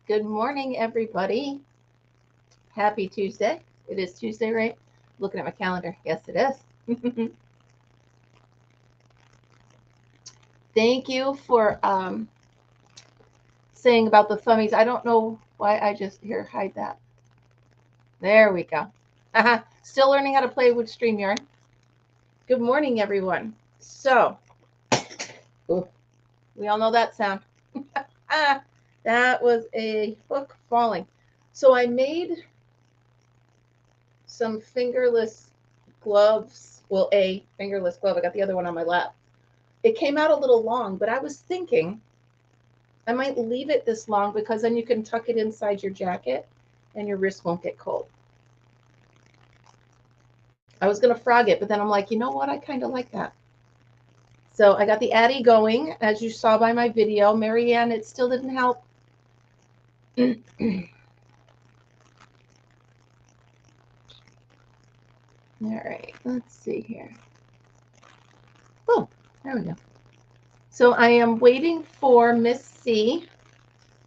Good morning, everybody. Happy Tuesday. It is Tuesday, right? Looking at my calendar. Yes, it is. Thank you for saying about the thummies. I don't know why I just here hide that. There we go. Still learning how to play with StreamYard. Good morning, everyone. So, we all know that sound. That was a hook falling. So I made some fingerless gloves. Well, a fingerless glove. I got the other one on my lap. It came out a little long, but I was thinking I might leave it this long because then you can tuck it inside your jacket and your wrist won't get cold. I was going to frog it, but then I'm like, you know what? I kind of like that. So I got the Addy going, as you saw by my video. Marianne, it still didn't help. All right, let's see here. Oh, there we go. So I am waiting for Miss C.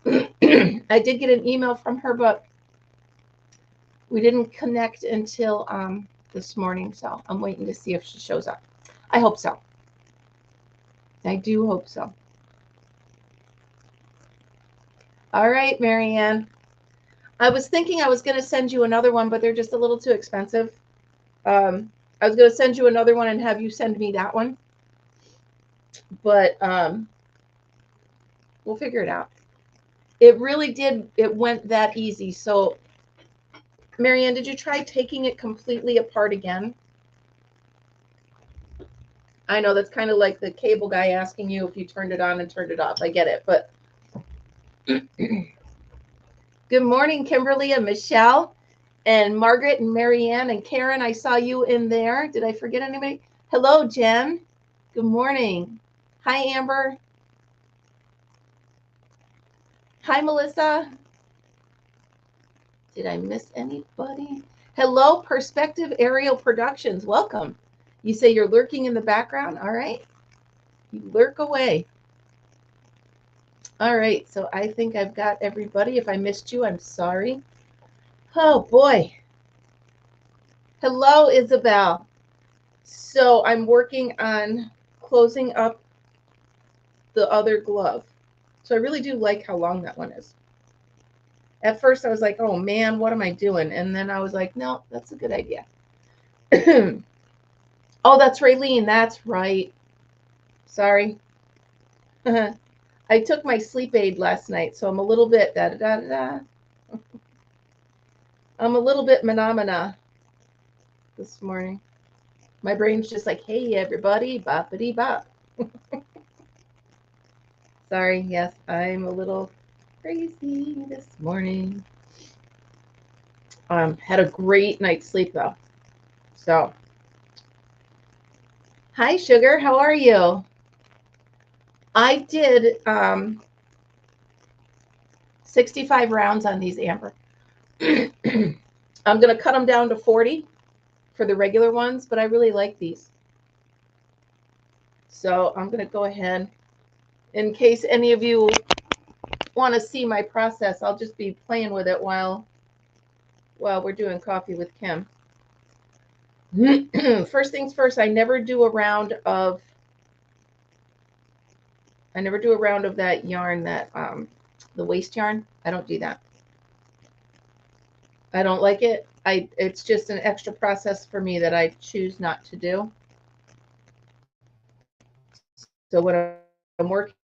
I did get an email from her, but we didn't connect until this morning, so I'm waiting to see if she shows up. I hope so. I do hope so. All right, Marianne. I was thinking I was going to send you another one, but they're just a little too expensive. I was going to send you another one and have you send me that one. But we'll figure it out. It really did. It went that easy. So, Marianne, did you try taking it completely apart again? I know that's kind of like the cable guy asking you if you turned it on and turned it off. I get it, but good morning, Kimberly and Michelle and Margaret and Marianne and Karen. I saw you in there. Did I forget anybody? Hello, Jen. Good morning. Hi, Amber. Hi, Melissa. Did I miss anybody? Hello, Perspective Aerial Productions. Welcome. You say you're lurking in the background? All right. You lurk away. All right. So I think I've got everybody. If I missed you, I'm sorry. Oh, boy. Hello, Isabel. So I'm working on closing up the other glove. So I really do like how long that one is. At first I was like, oh man, what am I doing? And then I was like, no, that's a good idea. Oh, that's Raylene. That's right. Sorry. I took my sleep aid last night, so I'm a little bit da-da-da-da-da. I'm a little bit phenomena this morning. My brain's just like, hey, everybody, boppity bop. Sorry, yes, I'm a little crazy this morning. Had a great night's sleep, though. So, hi, Sugar. How are you? I did 65 rounds on these, Amber. I'm going to cut them down to 40 for the regular ones, but I really like these. So I'm going to go ahead. In case any of you want to see my process, I'll just be playing with it while we're doing coffee with Kim. First things first, I never do a round of that yarn, that the waste yarn. I don't do that. I don't like it. It's just an extra process for me that I choose not to do. So when I'm working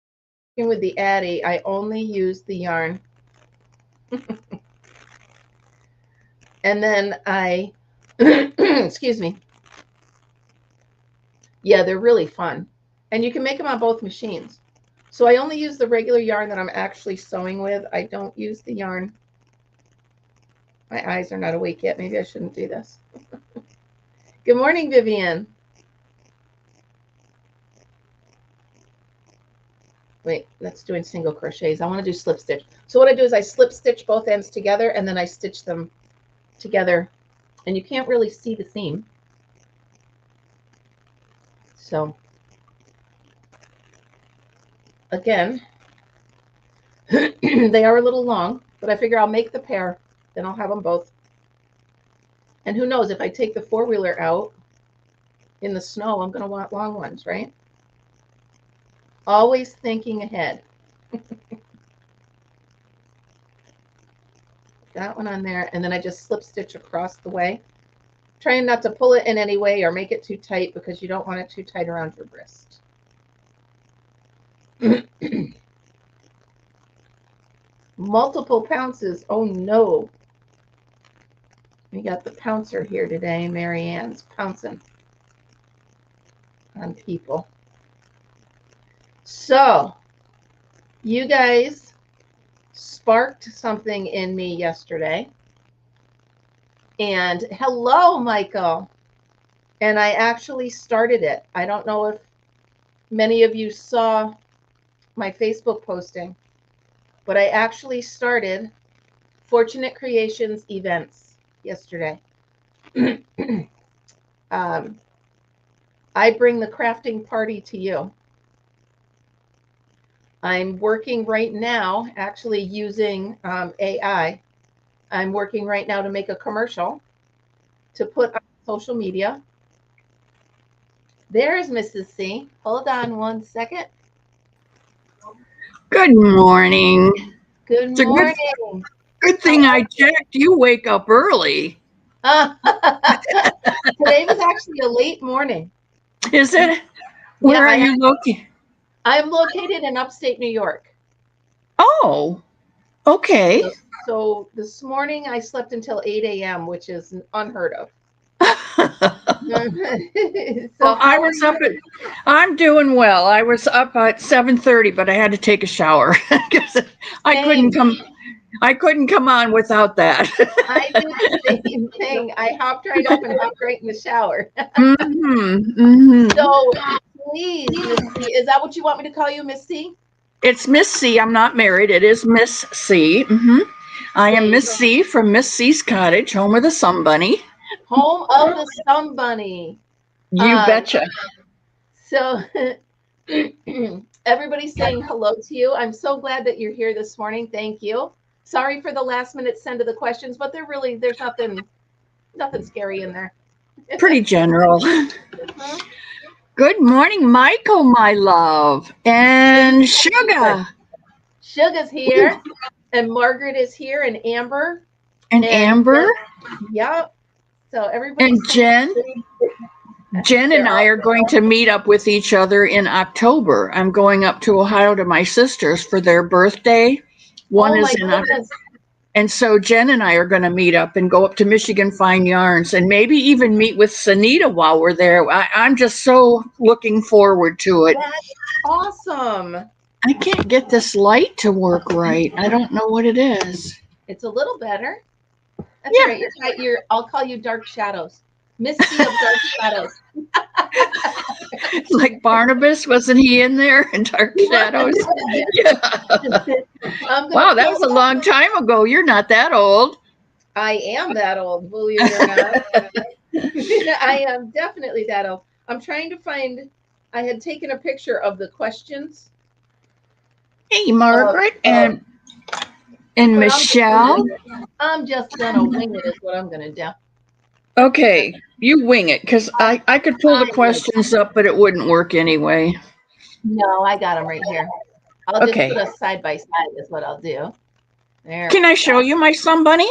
with the Addy, I only use the yarn. And then I, excuse me. Yeah, they're really fun. And you can make them on both machines. So I only use the regular yarn that I'm actually sewing with. I don't use the yarn. My eyes are not awake yet. Maybe I shouldn't do this. Good morning, Vivian. Wait, that's doing single crochets. I want to do slip stitch. So what I do is I slip stitch both ends together and then I stitch them together. And you can't really see the seam. So again, They are a little long, but I figure I'll make the pair, then I'll have them both. And who knows, if I take the four-wheeler out in the snow, I'm going to want long ones, right? Always thinking ahead. That one on there, and then I just slip stitch across the way. Trying not to pull it in any way or make it too tight because you don't want it too tight around your wrist. Multiple pounces. Oh no. We got the pouncer here today. Mary Ann's pouncing on people. So, you guys sparked something in me yesterday. And hello, Michael. And I actually started it. I don't know if many of you saw my Facebook posting, but I actually started Fortunate Creations events yesterday. I bring the crafting party to you. I'm working right now, actually using AI. I'm working right now to make a commercial to put on social media. There's Mrs. C. Hold on one second. Good morning. Good morning. Good thing I checked. You wake up early. Today was actually a late morning. Is it? Where are you located? I'm located in upstate New York. Oh, okay. So this morning I slept until 8 a.m., which is unheard of. So I'm doing well. I was up at 7:30, but I had to take a shower because I couldn't come on without that. I did the same thing. I hopped right up and hopped right in the shower. So please, Miss C, is that what you want me to call you, Miss C? It's Miss C. I'm not married. It is Miss C. I am Miss C from Miss C's Cottage, home of the Sun Bunny. Home of the Sun Bunny. You betcha. So everybody's saying hello to you. I'm so glad that you're here this morning. Thank you. Sorry for the last minute send of the questions, but there's nothing scary in there. Pretty general. Good morning, Michael, my love. And Sugar. Sugar's here. And Margaret is here, and Amber. And Amber. Yep. So everybody. And Jen. Jen and I are going to meet up with each other in October. I'm going up to Ohio to my sisters for their birthday. One is in October. And so Jen and I are going to meet up and go up to Michigan Fine Yarns and maybe even meet with Sanita while we're there. I'm just so looking forward to it. That's awesome. I can't get this light to work right. I don't know what it is. It's a little better. That's right. I'll call you Dark Shadows. Misty of Dark Shadows. Like Barnabas, wasn't he in there in Dark Shadows? Yeah. Wow, that was a long time ago. You're not that old. I am that old, believe it or not. I am definitely that old. I'm trying to find, I had taken a picture of the questions. Hey, Margaret and Michelle. I'm just going to wing it is what I'm going to do. Okay, you wing it, because I could pull the questions up, but it wouldn't work anyway. No, I got them right here. I'll just put us side by side is what I'll do. There. Can I show you my Sun Bunny?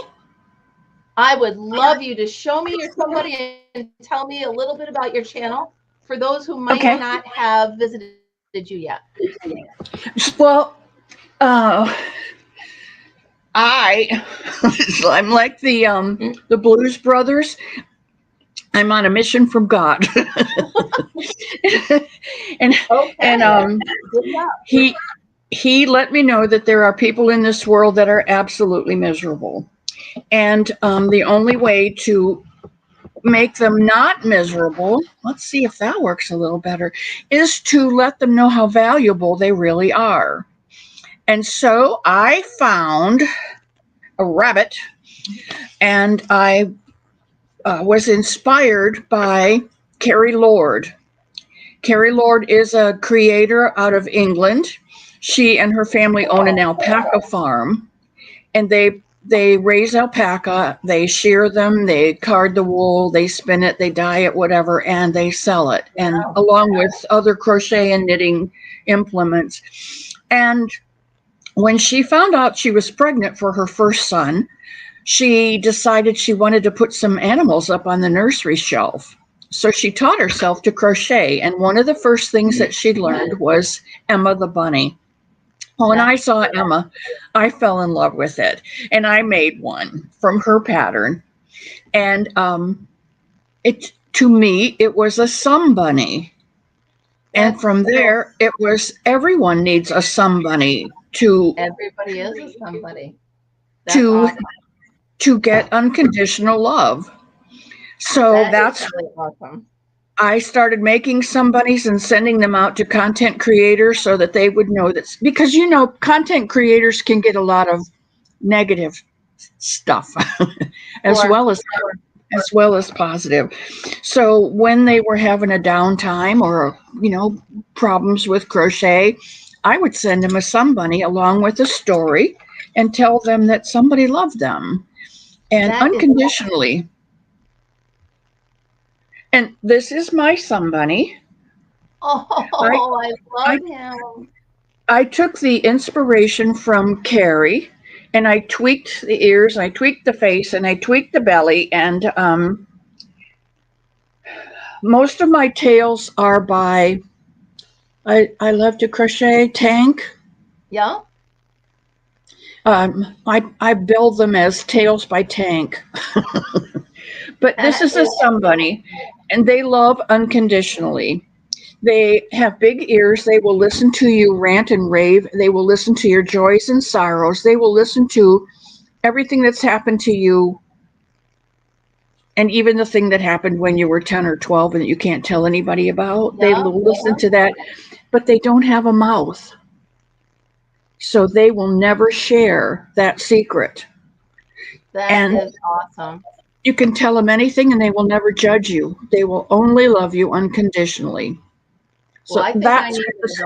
I would love you to show me your Sun Bunny and tell me a little bit about your channel for those who might not have visited you yet. Well, I'm like the Blues Brothers. I'm on a mission from God. and he let me know that there are people in this world that are absolutely miserable. And the only way to make them not miserable, let's see if that works a little better, is to let them know how valuable they really are. And so I found a rabbit, and I was inspired by Carrie Lord. Carrie Lord is a creator out of England. She and her family own an alpaca farm, and they raise alpaca, they shear them, they card the wool, they spin it, they dye it, whatever, and they sell it, and along with other crochet and knitting implements. And when she found out she was pregnant for her first son, she decided she wanted to put some animals up on the nursery shelf. So she taught herself to crochet, and one of the first things that she learned was Emma the bunny. When I saw Emma, I fell in love with it, and I made one from her pattern. And to me, it was a Some Bunny. And from there, it was everyone needs a Some Bunny to. Everybody is a somebody. To get unconditional love. So that's really awesome. I started making Some Bunnies and sending them out to content creators so that they would know that, because content creators can get a lot of negative stuff as well as positive. So when they were having a downtime or problems with crochet, I would send them a Some Bunny along with a story and tell them that somebody loved them and unconditionally. And this is my Some Bunny. Oh, I love him. I took the inspiration from Carrie, and I tweaked the ears, I tweaked the face, and I tweaked the belly. And most of my tails are by, I love to crochet, Tank. Yeah. I build them as Tails by Tank. But this is a Some Bunny, and they love unconditionally. They have big ears. They will listen to you rant and rave. They will listen to your joys and sorrows. They will listen to everything that's happened to you, and even the thing that happened when you were 10 or 12 and that you can't tell anybody about. They will listen to that, but they don't have a mouth. So they will never share that secret. That is awesome. You can tell them anything and they will never judge you. They will only love you unconditionally. Well, I think I need those.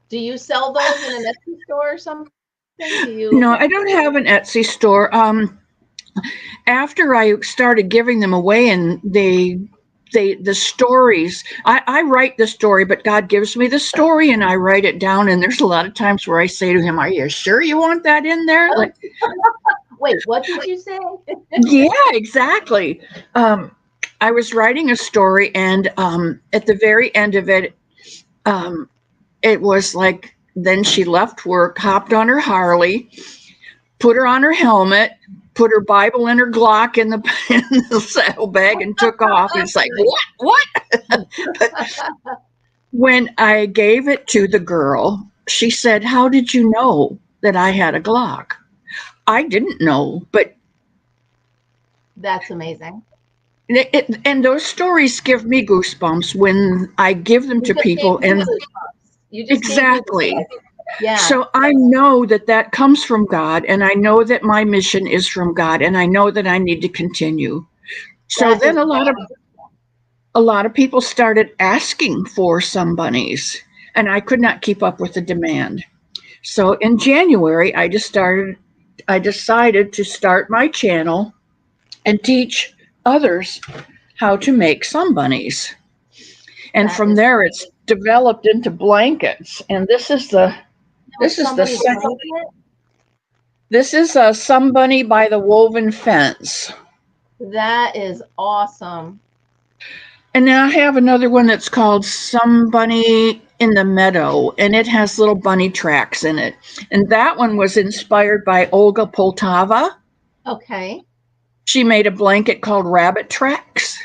Do you sell those in an Etsy store or something? No, I don't have an Etsy store. After I started giving them away, and the stories, I write the story, but God gives me the story and I write it down. And there's a lot of times where I say to him, "Are you sure you want that in there?" Like, wait, what did you say? Yeah, exactly. I was writing a story, and at the very end of it, it was like, then she left work, hopped on her Harley, put her on her helmet, put her Bible and her Glock in the saddlebag, and took off. And it's like, what? But when I gave it to the girl, she said, "How did you know that I had a Glock?" I didn't know, but that's amazing. And those stories give me goosebumps when I give them to people. And exactly. Yeah. So I know that comes from God, and I know that my mission is from God, and I know that I need to continue. So then a lot of people started asking for Some Bunnies, and I could not keep up with the demand. So in January, I decided to start my channel and teach others how to make Some Bunnies. And from there, it's developed into blankets. And this is a Some Bunny by the Woven Fence. That is awesome. And then I have another one that's called Some Bunny in the Meadow, and it has little bunny tracks in it. And that one was inspired by Olga Poltava. Okay. She made a blanket called Rabbit Tracks.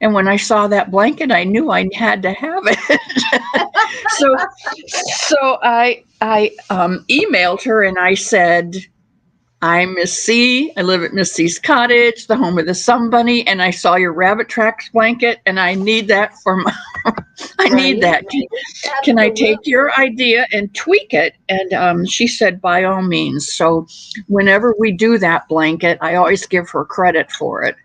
And when I saw that blanket, I knew I had to have it. so I emailed her and I said, "I'm Miss C. I live at Miss C's cottage, the home of the Some Bunny, and I saw your Rabbit Tracks blanket, and I need that for my. Need that. Can I take your idea and tweak it?" And she said, "By all means." So whenever we do that blanket, I always give her credit for it.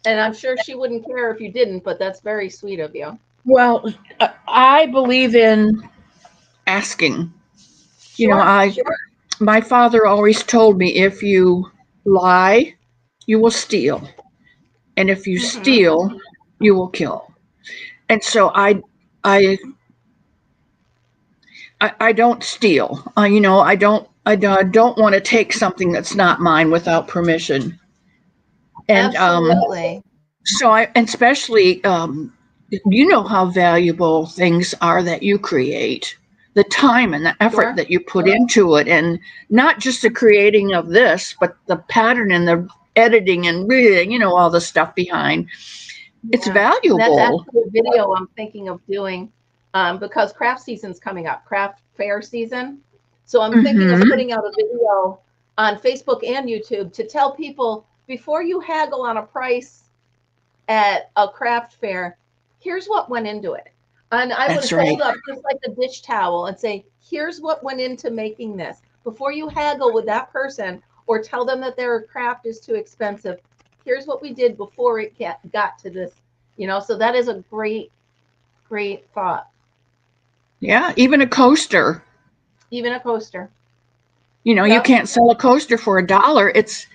And I'm sure she wouldn't care if you didn't, but that's very sweet of you. Well, I believe in asking. You know, my father always told me, if you lie, you will steal. And if you steal, you will kill. And so I don't steal. You know, I don't want to take something that's not mine without permission. And Absolutely. so and especially, you know how valuable things are that you create, the time and the effort that you put into it, and not just the creating of this, but the pattern and the editing and reading, you know, all the stuff behind. It's valuable. And that's actually a video I'm thinking of doing, because craft season's coming up, craft fair season. So I'm thinking of putting out a video on Facebook and YouTube to tell people, before you haggle on a price at a craft fair, here's what went into it. And I would hold up just like a dish towel and say, here's what went into making this. Before you haggle with that person or tell them that their craft is too expensive, here's what we did before it got to this, you know. So that is a great thought. Yeah, even a coaster. Even a coaster. You know, you can't sell a coaster for $1. It's,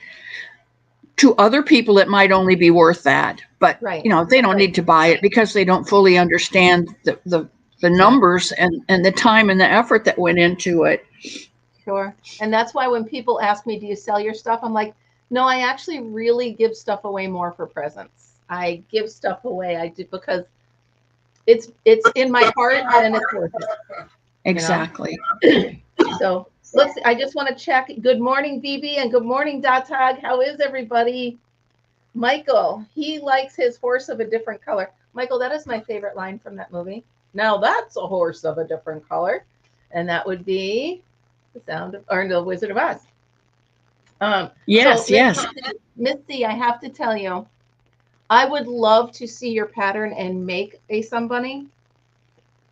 to other people, it might only be worth that. But, you know, they don't need to buy it because they don't fully understand the numbers and the time and the effort that went into it. Sure. And that's why when people ask me, do you sell your stuff? I'm like, no, I actually really give stuff away more for presents. I give stuff away. I do because it's in my heart and it's worth it. Exactly. So let's see. I just want to check. Good morning, BB, and good morning, Datag. How is everybody? Michael, he likes his horse of a different color. Michael, that is my favorite line from that movie. Now that's a horse of a different color. And that would be the Sound of, or the Wizard of Oz. Yes, so, yes. Missy, I have to tell you, I would love to see your pattern and make a somebody.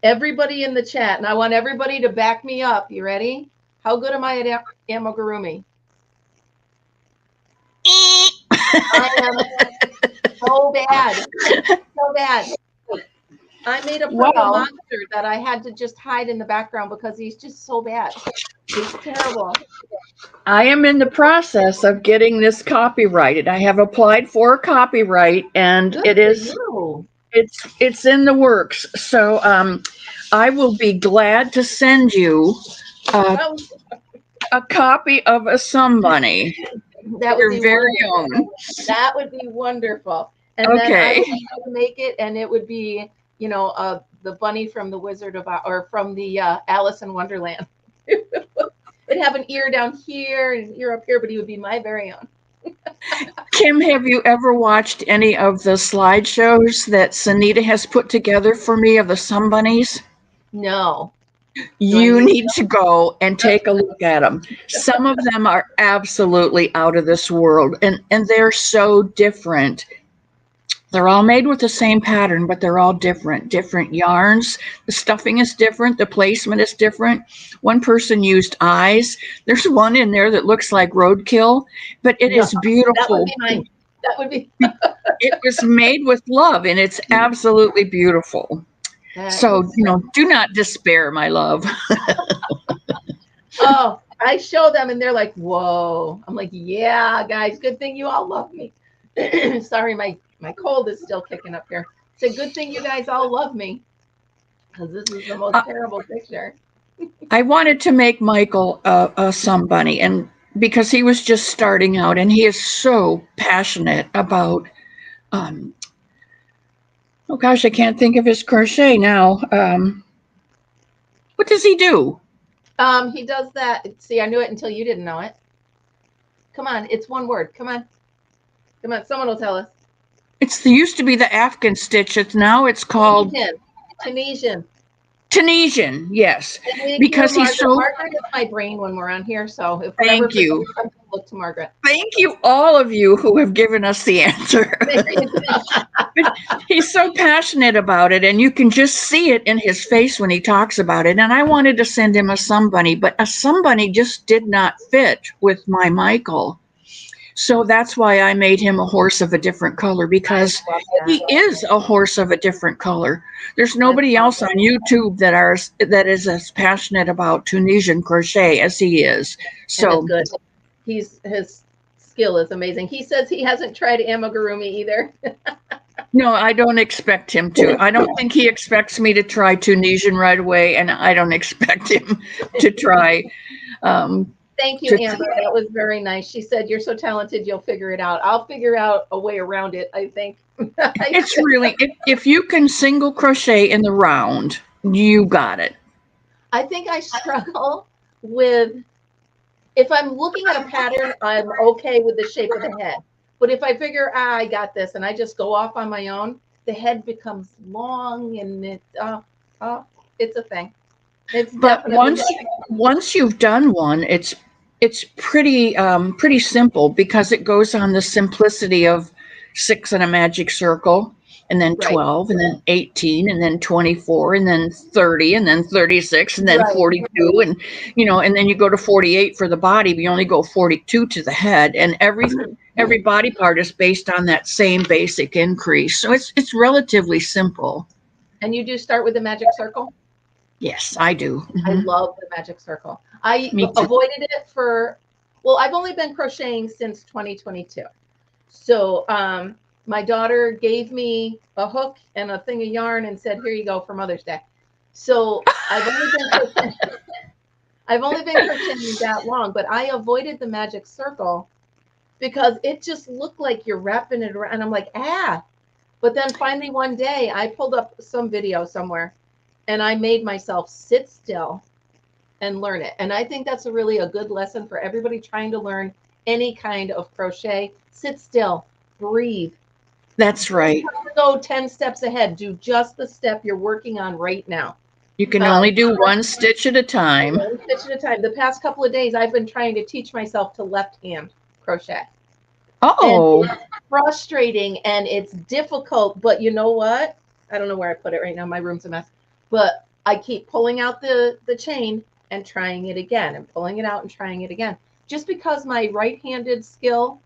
Everybody in the chat, and I want everybody to back me up. You ready? How good am I at amigurumi? I am so bad. So bad. I made a purple monster that I had to just hide in the background because he's just so bad. It's terrible. I am in the process of getting this copyrighted. I have applied for copyright, and it's in the works. So I will be glad to send you a copy of a somebody. That would be very own. That would be wonderful. And then I would make it, and it would be, you know, the bunny from the Wizard of Oz, or from the Alice in Wonderland. It'd have an ear down here and an ear up here, but he would be my very own. Kim, have you ever watched any of the slideshows that Sunita has put together for me of the Sun Bunnies? No. You need to go and take a look at them. Some of them are absolutely out of this world, and they're so different. They're all made with the same pattern, but they're all different yarns. The stuffing is different. The placement is different. One person used eyes. There's one in there that looks like roadkill, but it is beautiful. That would be mine. That would be. It was made with love, and it's absolutely beautiful. So, you know, do not despair, my love. Oh, I show them, and they're like, whoa. I'm like, yeah, guys, good thing you all love me. Sorry, my cold is still kicking up here. It's a good thing you guys all love me, because this is the most terrible picture. I wanted to make Michael a Sun Bunny, and because he was just starting out, and he is so passionate about, oh gosh, I can't think of his crochet now. What does he do? He does that. See, I knew it until you didn't know it. Come on, it's one word. Come on. Come on, someone will tell us. It used to be the Afghan stitch. Now it's called Tunisian, yes. Because he's so. Margaret is my brain when we're on here, so if thank you. Look to Margaret. Thank you, all of you who have given us the answer. He's so passionate about it, and you can just see it in his face when he talks about it. And I wanted to send him a Sun Bunny, but a Sun Bunny just did not fit with my Michael. So that's why I made him a horse of a different color, because he is a horse of a different color. There's nobody else on YouTube that is as passionate about Tunisian crochet as he is. So and it's good. His skill is amazing. He says he hasn't tried amigurumi either. no, I don't expect him to. I don't think he expects me to try Tunisian right away, and I don't expect him to try. Thank you, Amber. That was very nice. She said, "You're so talented, you'll figure it out." I'll figure out a way around it, I think. It's really, if you can single crochet in the round, you got it. I think I struggle with, if I'm looking at a pattern, I'm okay with the shape of the head. But if I figure, I got this, and I just go off on my own, the head becomes long, and it's a thing. It's But once you've done one, it's pretty simple, because it goes on the simplicity of 6 in a magic circle, and then 12, and then 18, and then 24, and then 30, and then 36, and then 42, and and then you go to 48 for the body, but you only go 42 to the head, and every body part is based on that same basic increase. So it's relatively simple. And you do start with the magic circle? Yes, I do. I love the magic circle. I avoided it I've only been crocheting since 2022. So my daughter gave me a hook and a thing of yarn and said, "Here you go for Mother's Day." So I've only been crocheting that long, but I avoided the magic circle because it just looked like you're wrapping it around. And I'm like, But then finally one day I pulled up some video somewhere, and I made myself sit still and learn it. And I think that's a good lesson for everybody trying to learn any kind of crochet. Sit still, breathe. That's right. Go 10 steps ahead. Do just the step you're working on right now. You can only do one stitch at a time. One stitch at a time. The past couple of days, I've been trying to teach myself to left hand crochet. Oh. And it's frustrating and it's difficult, but you know what? I don't know where I put it right now. My room's a mess. But I keep pulling out the chain and trying it again, and pulling it out and trying it again. Just because my right-handed skill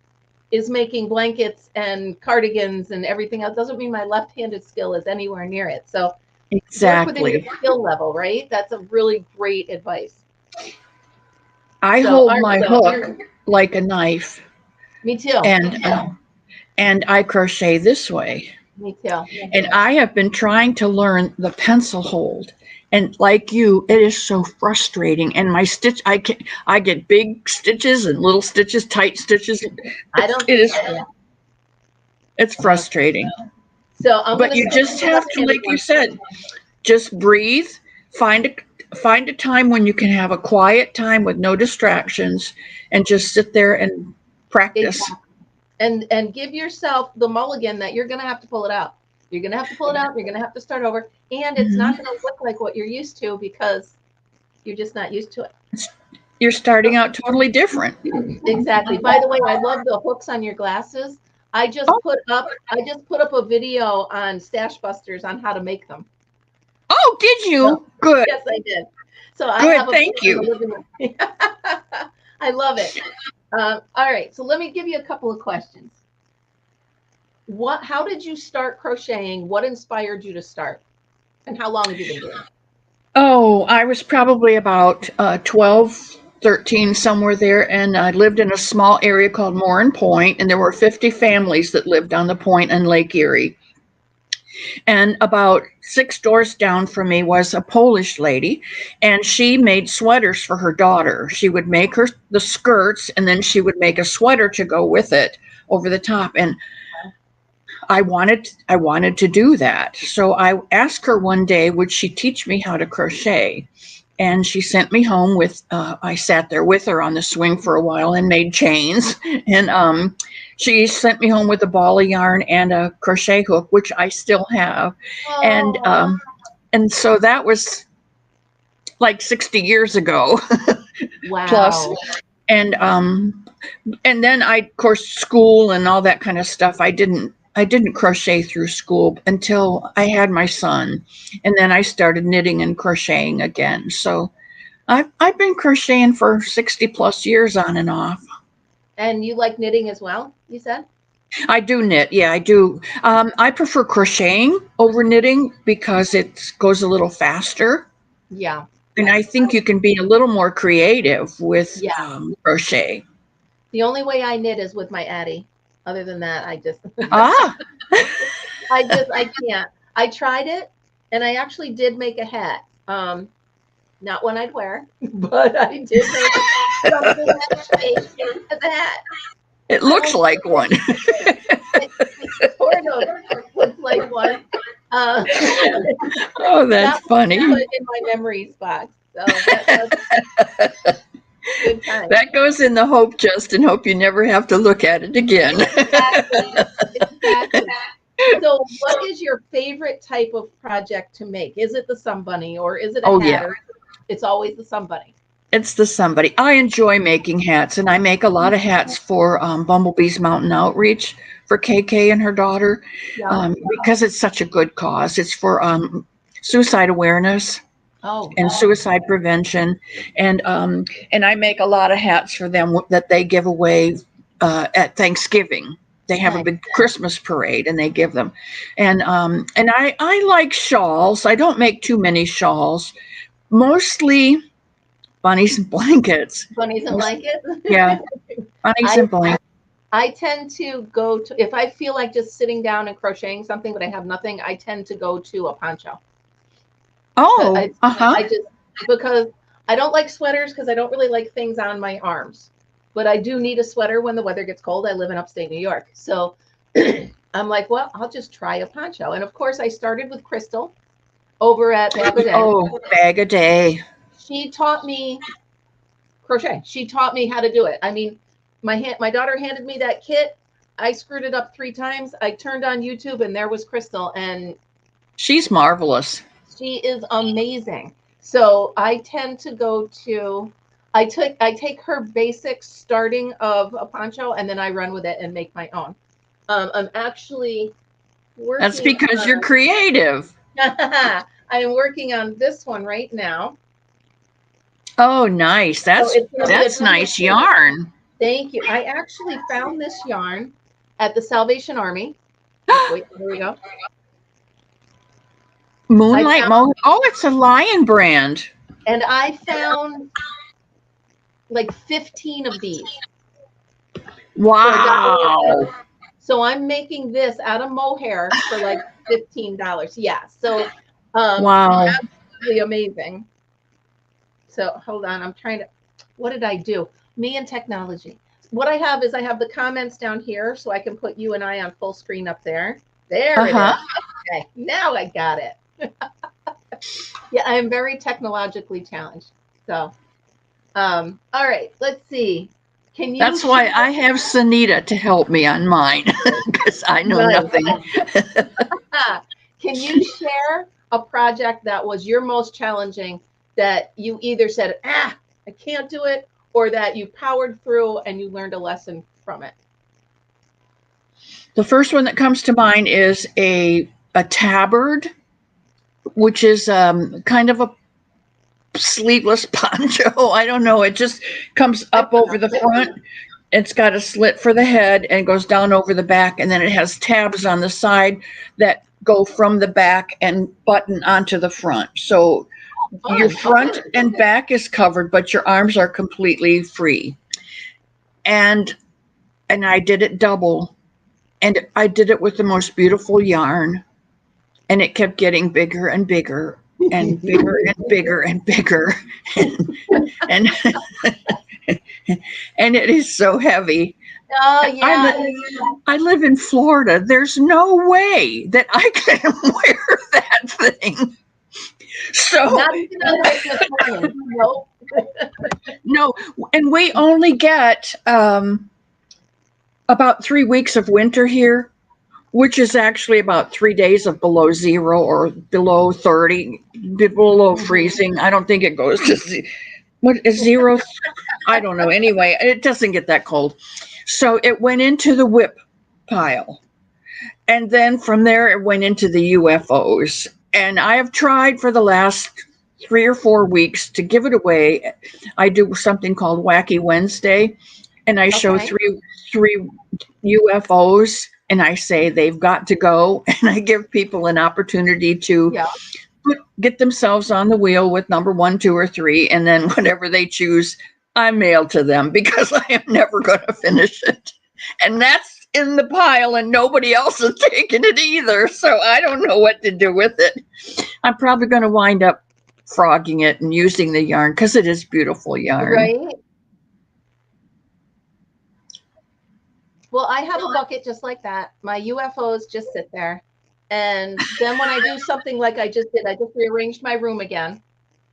is making blankets and cardigans and everything else doesn't mean my left-handed skill is anywhere near it. So exactly, work within your skill level, right? That's a really great advice. I hold my hook like a knife. Me too. And I crochet this way. Me too. And I have been trying to learn the pencil hold. And like you, it is so frustrating. And my stitch, I get big stitches and little stitches, tight stitches. It's frustrating. But you just have to, like you said, just breathe. Find a time when you can have a quiet time with no distractions, and just sit there and practice. Exactly. And give yourself the mulligan that you're going to have to pull it out. You're going to have to pull it out. You're going to have to start over. And it's not going to look like what you're used to because you're just not used to it. You're starting out totally different. Exactly. By the way, I love the hooks on your glasses. I just put up a video on Stash Busters on how to make them. Oh, did you? So, good. Yes, I did. So thank you. I love it. All right. So let me give you a couple of questions. How did you start crocheting? What inspired you to start? And how long have you been doing it? Oh, I was probably about 12, 13, somewhere there. And I lived in a small area called Morin Point. And there were 50 families that lived on the point in Lake Erie. And about 6 doors down from me was a Polish lady, and she made sweaters for her daughter. She would make her the skirts, and then she would make a sweater to go with it over the top. And I wanted to do that. So I asked her one day, would she teach me how to crochet? And she sent me home with, I sat there with her on the swing for a while and made chains. And she sent me home with a ball of yarn and a crochet hook, which I still have. Oh. And so that was like 60 years ago. Wow. Plus. And then of course, school and all that kind of stuff, I didn't crochet through school until I had my son, and then I started knitting and crocheting again. So I've been crocheting for 60 plus years on and off. And you like knitting as well, you said? I do knit. Yeah, I do. I prefer crocheting over knitting because it goes a little faster. Yeah. And I think you can be a little more creative with Yeah. crochet. The only way I knit is with my Addie. Other than that, I just Ah, I can't. I tried it and I actually did make a hat. Not one I'd wear, but I did make something that shaped as a hat. it I looks won't like one. it sort of looks like one. Uh, Oh, that's that was funny. put in my memories box. So that's good time. That goes in the hope chest and hope you never have to look at it again. Exactly. Exactly. So, what is your favorite type of project to make? Is it the Sun Bunny or is it a Oh, hat? yeah. Or it's always the Sun Bunny. It's the somebody. I enjoy making hats, and I make a lot of hats for Bumblebee's Mountain Outreach for KK and her daughter Yeah. because it's such a good cause. It's for suicide awareness Oh, and suicide prevention, and I make a lot of hats for them that they give away at Thanksgiving. They have a nice. big Christmas parade and they give them, and I like shawls. I don't make too many shawls, mostly bunnies and blankets. Bunnies and blankets. Yeah, bunnies I and blankets. I tend to go to if I feel like just sitting down and crocheting something, but I have nothing. I tend to go to a poncho. Oh, I just because I don't like sweaters because I don't really like things on my arms. But I do need a sweater when the weather gets cold. I live in upstate New York. So I'm like, well, I'll just try a poncho. And of course, I started with Crystal over at Bag a Day. Oh, Bag a Day. She taught me crochet. She taught me how to do it. I mean, my daughter handed me that kit. I screwed it up 3 times. I turned on YouTube and there was Crystal, and She's marvelous. she is amazing. So I tend to go to I take her basic starting of a poncho and then I run with it and make my own. I'm actually working. That's because you're creative. I'm working on this one right now. Oh, nice. That's nice yarn. Thank you. I actually found this yarn at the Salvation Army. Wait, here we go. Moonlight Mo. Oh, it's a Lion brand. And I found like 15 of these. Wow. So I'm making this out of mohair for like $15. Yeah. So wow. Absolutely amazing. So hold on. I'm trying to, what did I do? Me and technology. What I have is I have the comments down here so I can put you and I on full screen up there. There it is. Okay. Now I got it. Yeah, I am very technologically challenged. So, all right, let's see. Can you? That's why I have Sunita to help me on mine because I know nothing. Can you share a project that was your most challenging that you either said, I can't do it, or that you powered through and you learned a lesson from it? The first one that comes to mind is a tabard, which is kind of a sleeveless poncho. I don't know. It just comes up over the front. It's got a slit for the head and goes down over the back. And then it has tabs on the side that go from the back and button onto the front. So your front and back is covered, but your arms are completely free. And I did it double. And I did it with the most beautiful yarn. And it kept getting bigger and bigger and bigger and bigger and bigger. And it is so heavy. Oh, yeah. I live in Florida. There's no way that I can wear that thing. So not even on Christmas morning. Nope. No, and we only get about 3 weeks of winter here, which is actually about 3 days of below 0 or below 30, below freezing. I don't think it goes to what is 0? I don't know. Anyway, it doesn't get that cold. So it went into the whip pile. And then from there, it went into the UFOs. And I have tried for the last 3 or 4 weeks to give it away. I do something called Wacky Wednesday. and I show Okay. three UFOs, and I say they've got to go, and I give people an opportunity to Yeah. get themselves on the wheel with number 1, 2, or 3, and then whatever they choose, I mail to them because I am never going to finish it. And that's in the pile, and nobody else is taking it either. So I don't know what to do with it. I'm probably going to wind up frogging it and using the yarn because it is beautiful yarn. Right. Well, I have a bucket just like that. My UFOs just sit there. And then when I do something like I just did, I just rearranged my room again.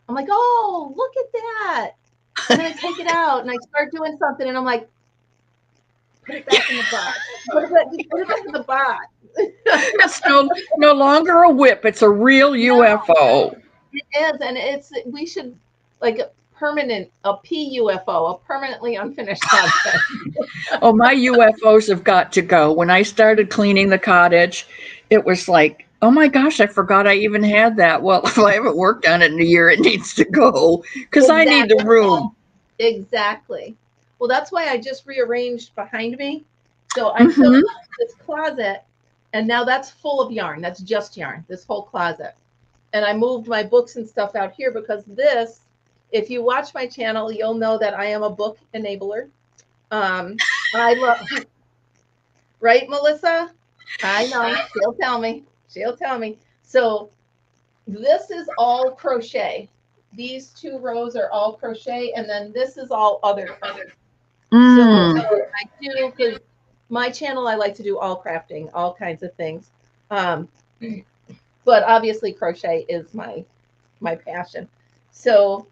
I'm like, oh, look at that. And then I take it out and I start doing something and I'm like, put it back in the box. Put it back in the box. It's no longer a whip. It's a real UFO. It is. And we should like a PUFO, a permanently unfinished object. Oh, my UFOs have got to go. When I started cleaning the cottage, it was like, oh my gosh, I forgot I even had that. Well, if I haven't worked on it in a year, it needs to go because I need the room. Exactly. Well, that's why I just rearranged behind me. So I filled this closet, and now that's full of yarn. That's just yarn, this whole closet. And I moved my books and stuff out here because this, if you watch my channel, you'll know that I am a book enabler. I love, right, Melissa? I know. She'll tell me. She'll tell me. So this is all crochet. These 2 rows are all crochet, and then this is all other. So I do, because my channel, I like to do all crafting, all kinds of things. But obviously crochet is my passion. So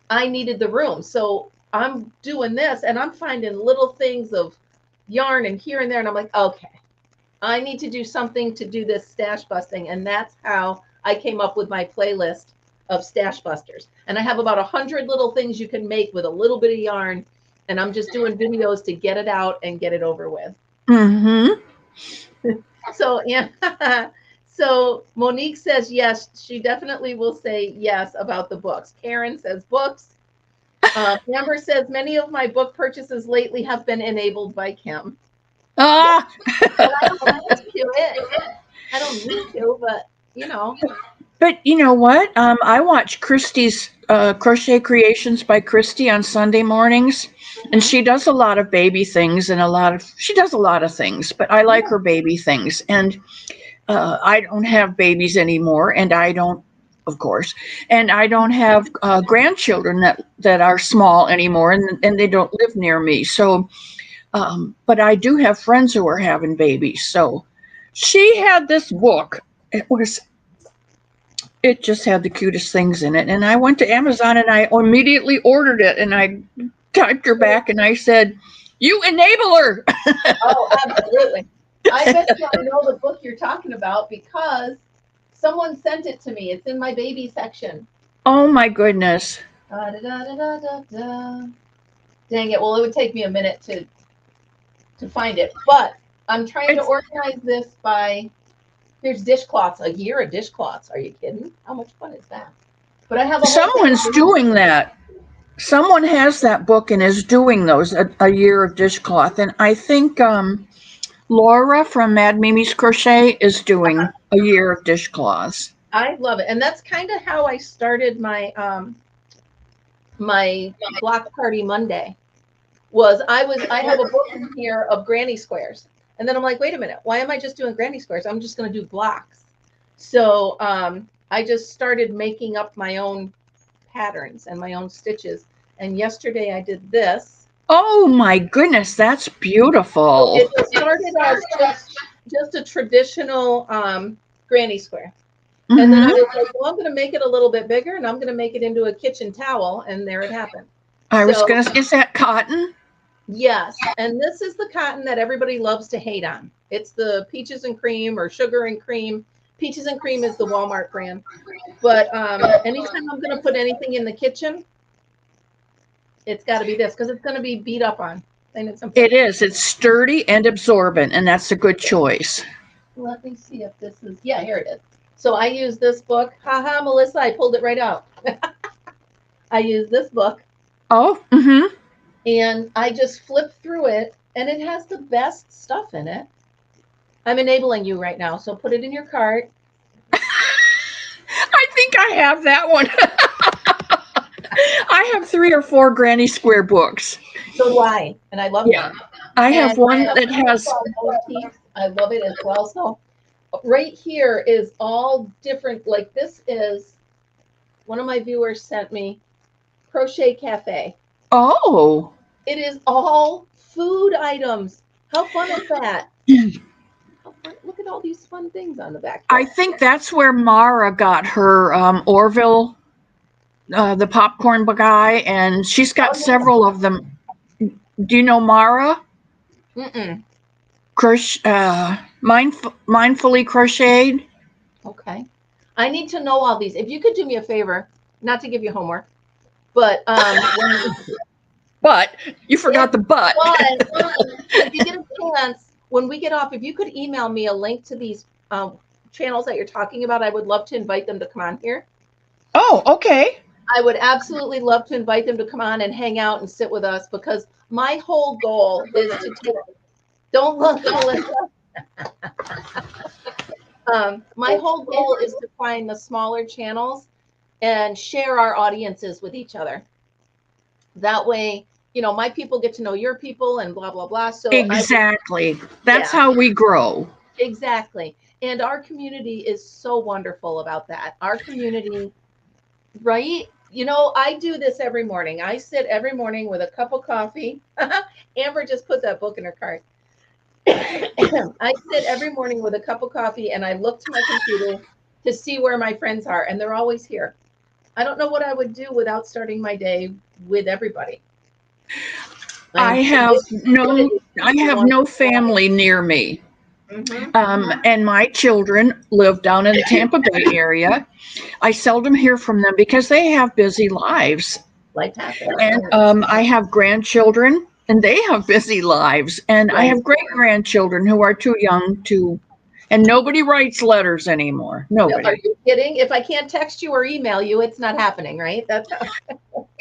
I needed the room. So I'm doing this and I'm finding little things of yarn and here and there. And I'm like, okay, I need to do something to do this stash busting. And that's how I came up with my playlist of stash busters. And I have about 100 little things you can make with a little bit of yarn. And I'm just doing videos to get it out and get it over with. So, yeah. So Monique says, yes, she definitely will say yes about the books. Karen says books. Amber says, many of my book purchases lately have been enabled by Kim. But I don't need to do it. I don't need to, but you know. But you know what? I watch Christy's Crochet Creations by Christy on Sunday mornings, and she does a lot of baby things and she does a lot of things, but I like her baby things. And I don't have babies anymore, and I don't, of course, and I don't have grandchildren that are small anymore, and they don't live near me. So, but I do have friends who are having babies. So she had this book. It just had the cutest things in it. And I went to Amazon and I immediately ordered it. And I typed her back and I said, you enabler. Oh, absolutely. I bet you I know the book you're talking about because someone sent it to me. It's in my baby section. Oh, my goodness. Da, da, da, da, da, da. Dang it. Well, it would take me a minute to find it. But I'm trying to organize this by... Here's dishcloths, a year of dishcloths. Are you kidding? How much fun is that? But I have someone's doing that. Someone has that book and is doing those, a year of dishcloth. And I think Laura from Mad Mimi's Crochet is doing a year of dishcloths. I love it. And that's kind of how I started my my Block Party Monday. I have a book in here of granny squares. And then I'm like, wait a minute, why am I just doing granny squares? I'm just going to do blocks. So I just started making up my own patterns and my own stitches. And yesterday I did this. Oh my goodness, that's beautiful. It started as just a traditional granny square. And then I was like, well, I'm going to make it a little bit bigger and I'm going to make it into a kitchen towel. And there it happened. Is that cotton? Yes, and this is the cotton that everybody loves to hate on. It's the Peaches and Cream or Sugar and Cream. Peaches and Cream is the Walmart brand. But anytime I'm going to put anything in the kitchen, it's got to be this because it's going to be beat up on. It is. It's sturdy and absorbent, and that's a good choice. Let me see if this is... Yeah, here it is. So I use this book. Haha, Melissa, I pulled it right out. I use this book. Oh, And I just flip through it, and it has the best stuff in it. I'm enabling you right now, so put it in your cart. I think I have that one. I have 3 or 4 Granny Square books. So do I, and I love them. I have And one that has. motifs. I love it as well. So right here is all different. Like this is one of my viewers sent me Crochet Cafe. Oh. It is all food items. How fun is that? Look at all these fun things on the back. I think that's where Mara got her Orville, the popcorn guy, and she's got several of them. Do you know Mara? Mm-mm. Mindfully Crocheted. Okay. I need to know all these. If you could do me a favor, not to give you homework, but but you forgot the but. If you get a chance, when we get off, if you could email me a link to these channels that you're talking about, I would love to invite them to come on here. Oh, okay. I would absolutely love to invite them to come on and hang out and sit with us, because my whole goal is to take. Don't look, Melissa. My whole goal is to find the smaller channels and share our audiences with each other. That way, you know, my people get to know your people and blah, blah, blah. So exactly. That's how we grow. Exactly. And our community is so wonderful about that. Our community, right? You know, I do this every morning. I sit every morning with a cup of coffee. Amber just put that book in her cart. I sit every morning with a cup of coffee, and I look to my computer to see where my friends are, and they're always here. I don't know what I would do without starting my day with everybody. I have no family near me. Mm-hmm. And my children live down in the Tampa Bay area. I seldom hear from them because they have busy lives. Life happens. And I have grandchildren, and they have busy lives. And I have great-grandchildren who are too young to, and nobody writes letters anymore. Nobody. Are you kidding? If I can't text you or email you, it's not happening, right? That's how.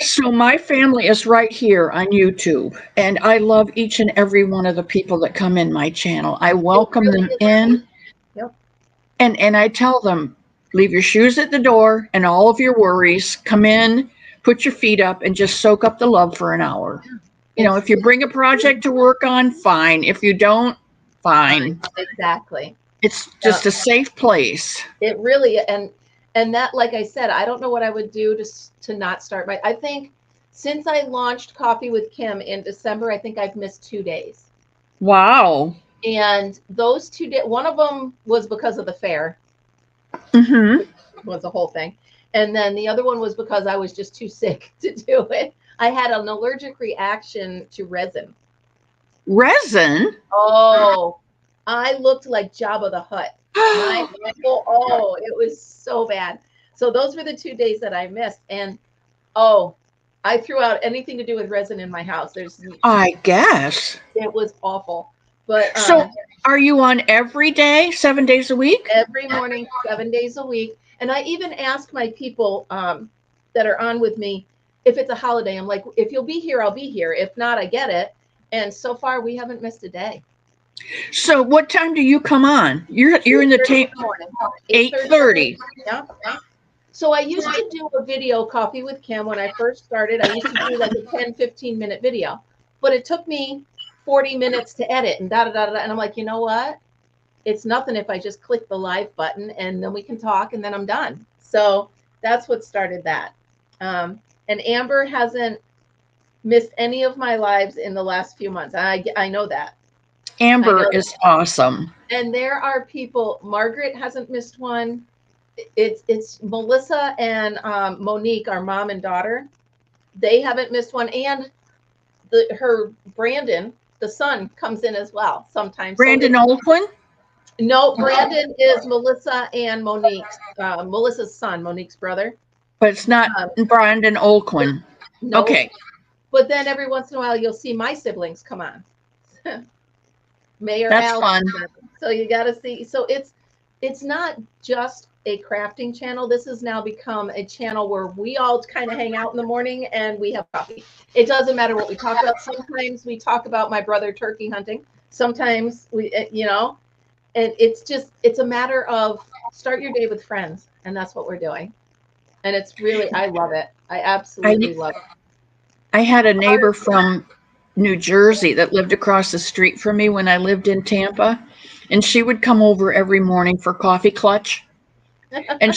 So my family is right here on YouTube, and I love each and every one of the people that come in my channel. I welcome them in, and I tell them, leave your shoes at the door and all of your worries. Come in, put your feet up, and just soak up the love for an hour. You know, if you bring a project to work on, fine. If you don't, fine. Exactly. It's just a safe place. It really, and that, like I said, I don't know what I would do to not start I think since I launched Coffee with Kim in December, I think I've missed 2 days. Wow. And those 2 days, one of them was because of the fair. Mm-hmm. Was the whole thing. And then the other one was because I was just too sick to do it. I had an allergic reaction to resin. Resin? Oh, I looked like Jabba the Hutt. It was so bad. So those were the 2 days that I missed. And I threw out anything to do with resin in my house. I guess. It was awful. But so are you on every day, 7 days a week? Every morning, 7 days a week. And I even ask my people that are on with me, if it's a holiday, I'm like, if you'll be here, I'll be here. If not, I get it. And so far, we haven't missed a day. So what time do you come on? You're in the tape. 8:30. Yeah. So I used to do a video, Coffee with Kim, when I first started. I used to do like a 10, 15-minute video. But it took me 40 minutes to edit and da-da-da-da. And I'm like, you know what? It's nothing if I just click the live button and then we can talk and then I'm done. So that's what started that. And Amber hasn't missed any of my lives in the last few months. I know that. Amber is awesome. And there are people, Margaret hasn't missed one. It's Melissa and Monique, our mom and daughter. They haven't missed one. And her Brandon, the son, comes in as well sometimes. Brandon Olquin? No, Brandon is Melissa and Monique's, Melissa's son, Monique's brother. But it's not Brandon Olquin. No. Okay. But then every once in a while, you'll see my siblings come on. Mayor That's Alex. fun. So you got to see. So it's not just a crafting channel. This has now become a channel where we all kind of hang out in the morning and we have coffee. It doesn't matter what we talk about. Sometimes we talk about my brother turkey hunting. Sometimes we, and it's a matter of start your day with friends. And that's what we're doing. And it's really, I love it. I absolutely love it. I had a neighbor from New Jersey that lived across the street from me when I lived in Tampa, and she would come over every morning for coffee clutch. And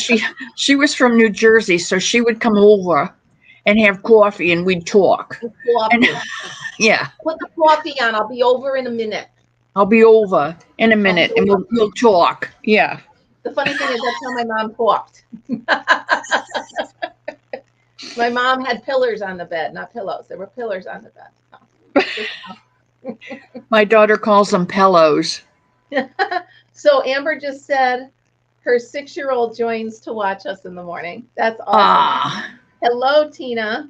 she was from New Jersey, so she would come over and have coffee, and we'd talk. And, yeah. Put the coffee on. I'll be over in a minute. I'll be over in a minute, and we'll talk. Yeah. The funny thing is that's how my mom talked. My mom had pillars on the bed, not pillows. There were pillars on the bed. My daughter calls them pillows. So Amber just said her 6-year-old joins to watch us in the morning. That's awesome. Hello, Tina.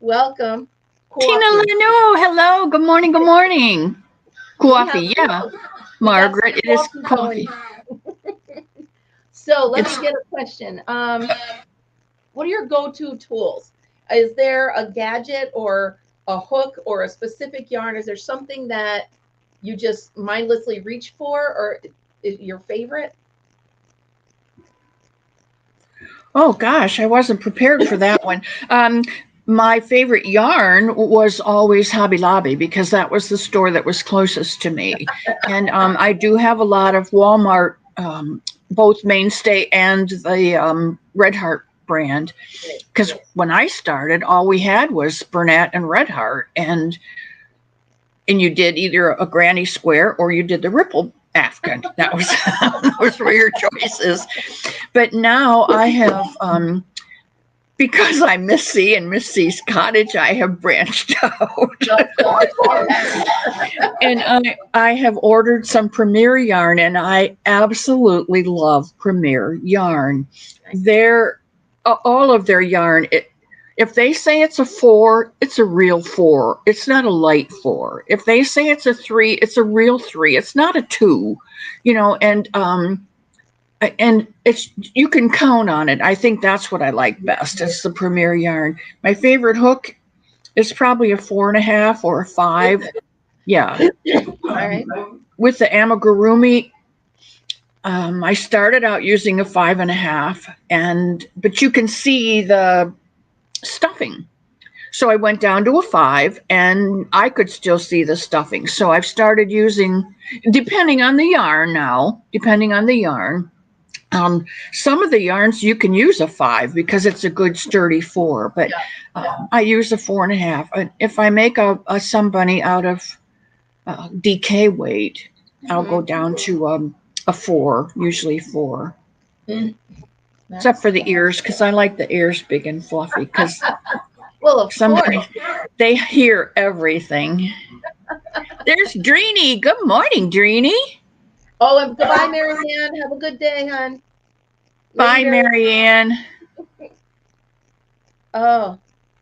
Welcome. Coffee. Tina Leno, hello. Good morning. Good morning. Coffee, yeah. Margaret, it is coffee. So let me get a question. What are your go-to tools? Is there a gadget or a hook or a specific yarn? Is there something that you just mindlessly reach for, or is your favorite? Oh gosh, I wasn't prepared for that one. My favorite yarn was always Hobby Lobby because that was the store that was closest to me. And I do have a lot of Walmart, both Mainstay and the Red Heart brand, because when I started, all we had was Bernat and Red Heart, and you did either a granny square or you did the ripple Afghan. That was those were your choices. But now I have, because I miss C and Miss C's cottage, I have branched out. And I have ordered some Premier yarn, and I absolutely love Premier yarn. All of their yarn, if they say it's a 4, it's a real 4. It's not a light 4. If they say it's a 3, it's a real 3. It's not a 2, and it's, you can count on it. I think that's what I like best. It's the Premier yarn. My favorite hook is probably a 4.5 or a 5. Yeah. All right. With the amigurumi, I started out using a 5.5, but you can see the stuffing. So I went down to a 5, and I could still see the stuffing. So I've started using, depending on the yarn now, some of the yarns you can use a 5 because it's a good sturdy 4, but I use a 4.5. If I make a sunbunny out of DK weight, I'll go down to a 4, usually 4. Except for the ears, because I like the ears big and fluffy, because they hear everything. There's Dreeny. Good morning, Dreeny. Oh, and goodbye, Marianne. Have a good day, hon. Bye, Marianne. Oh,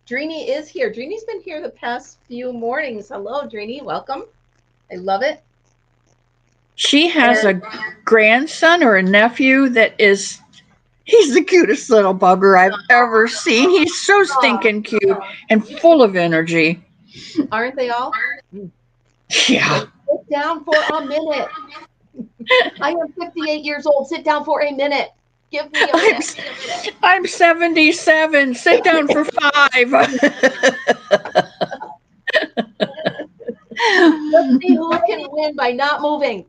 Dreeny is here. Dreeny's been here the past few mornings. Hello, Dreeny. Welcome. I love it. She has a grandson or a nephew that is, he's the cutest little bugger I've ever seen. He's so stinking cute and full of energy. Aren't they all? Yeah. Sit down for a minute. I am 58 years old. Sit down for a minute. Give me a minute. I'm 77. Sit down for 5. Let's see who can win by not moving.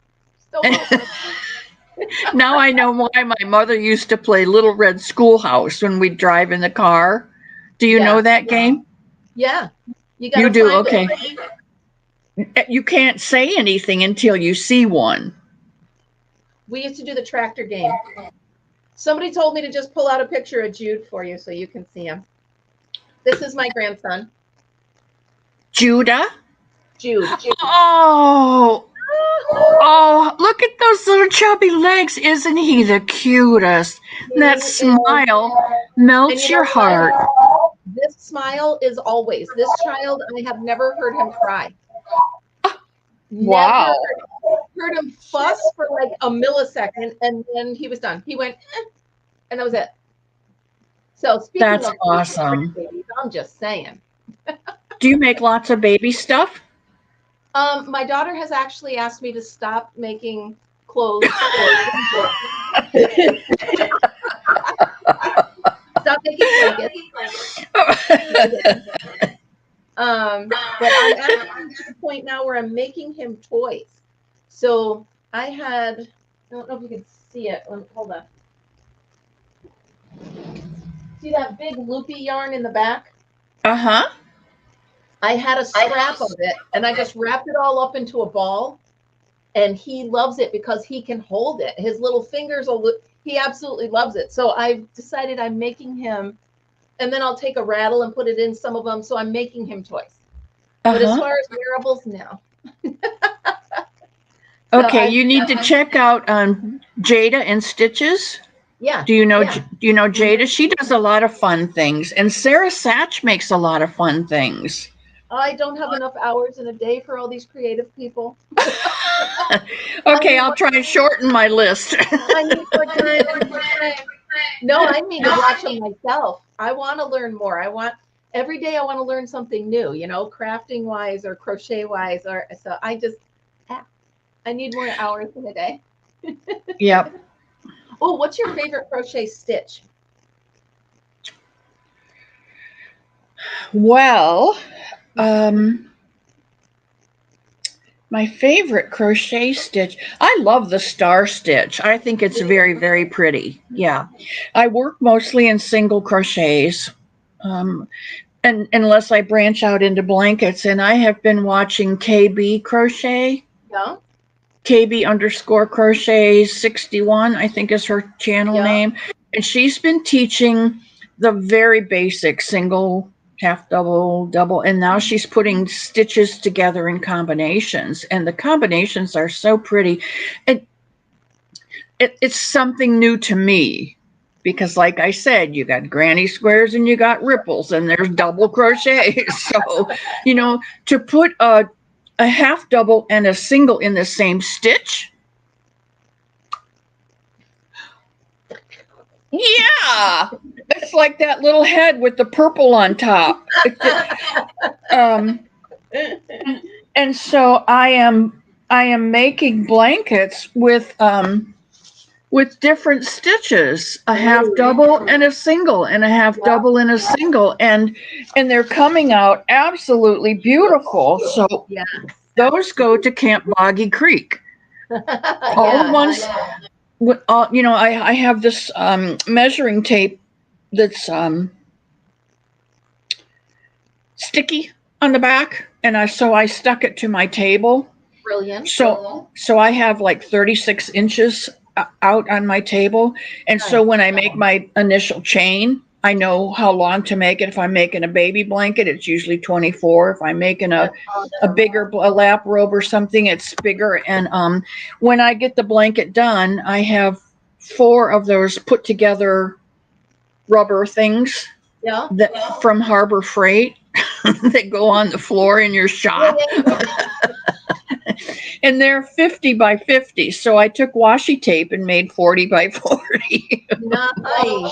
Now I know why my mother used to play Little Red Schoolhouse when we'd drive in the car. Do you know that game? Yeah. You do? Okay. You can't say anything until you see one. We used to do the tractor game. Somebody told me to just pull out a picture of Jude for you so you can see him. This is my grandson. Judah? Jude. Oh, look at those little chubby legs. Isn't he the cutest? That smile melts your heart. This smile is always. This child, I have never heard him cry. Wow. Never heard him fuss for like a millisecond, and then he was done. He went, and that was it. So speaking That's of awesome. babies, I'm just saying. Do you make lots of baby stuff? My daughter has actually asked me to stop making clothes. Stop making blankets. But I'm actually to the point now where I'm making him toys. So I don't know if you can see it. Hold on. See that big loopy yarn in the back? Uh-huh. I had a scrap of it, and I just wrapped it all up into a ball, and he loves it because he can hold it. His little fingers, he absolutely loves it. So I've decided I'm making him, and then I'll take a rattle and put it in some of them. So I'm making him toys. But as far as wearables, no. Okay, you need to check out Jada and Stitches. Yeah. Do you know Jada? She does a lot of fun things, and Sarah Satch makes a lot of fun things. I don't have enough hours in a day for all these creative people. Okay, I'll try and shorten my list. I need more time. No, I mean to watch them myself. I want to learn more. Every day I want to learn something new, crafting wise or crochet wise, so I need more hours in a day. Yep. Oh, what's your favorite crochet stitch? Well, my favorite crochet stitch, I love the star stitch. I think it's very, very pretty. Yeah. I work mostly in single crochets. And unless I branch out into blankets, and I have been watching KB Crochet. Yeah. KB_crochet 61, I think is her channel name. And she's been teaching the very basic single, half double, double, and now she's putting stitches together in combinations. And the combinations are so pretty. It's something new to me. Because like I said, you got granny squares and you got ripples and there's double crochet. So, to put a half double and a single in the same stitch. Yeah. It's like that little head with the purple on top. And so I am making blankets with different stitches, a half double and a single and a half double and a single, and they're coming out absolutely beautiful. So those go to Camp Boggy Creek. All the ones, I have this measuring tape that's sticky on the back, and I stuck it to my table. Brilliant. So I have like 36 inches out on my table. And so when I make my initial chain, I know how long to make it. If I'm making a baby blanket, it's usually 24. If I'm making a bigger lap robe or something, it's bigger. And when I get the blanket done, I have 4 of those put together rubber things that from Harbor Freight that go on the floor in your shop. And they're 50 by 50. So I took washi tape and made 40 by 40. Nice.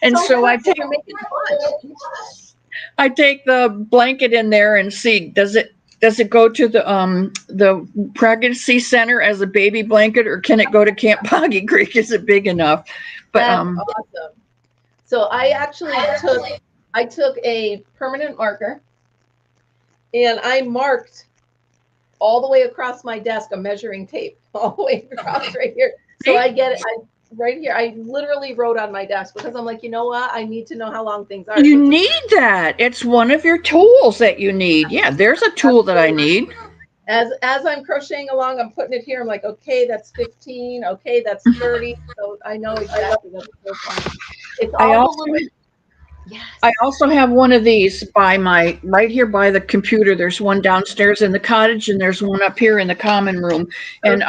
And so I take the blanket in there and see, does it go to the pregnancy center as a baby blanket, or can it go to Camp Boggy Creek? Is it big enough? But that's awesome. So I actually took a permanent marker and I marked all the way across my desk a measuring tape all the way across right here. So I get it. Right here, I literally wrote on my desk because I'm like, you know what? I need to know how long things are. You need that. It's one of your tools that you need. Yeah, there's a tool that I need. As I'm crocheting along, I'm putting it here. I'm like, okay, that's 15. Okay, that's 30. So I know exactly. That's so fun. It's all Yes. I also have one of these right here by the computer. There's one downstairs in the cottage and there's one up here in the common room. And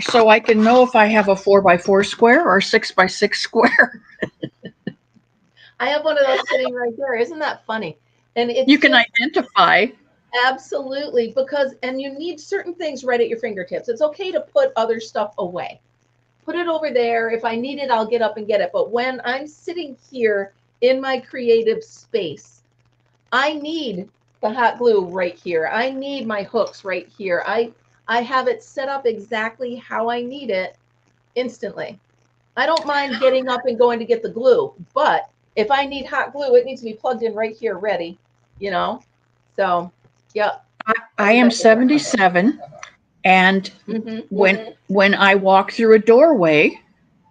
so I can know if I have a 4x4 square or a 6x6 square. I have one of those sitting right there. Isn't that funny? And you can identify. Absolutely, and you need certain things right at your fingertips. It's okay to put other stuff away. put it over there. If I need it, I'll get up and get it. But when I'm sitting here in my creative space, I need the hot glue right here. I need my hooks right here. I have it set up exactly how I need it instantly. I don't mind getting up and going to get the glue, but if I need hot glue, it needs to be plugged in right here ready, you know? So, yeah. I am 77, and when I walk through a doorway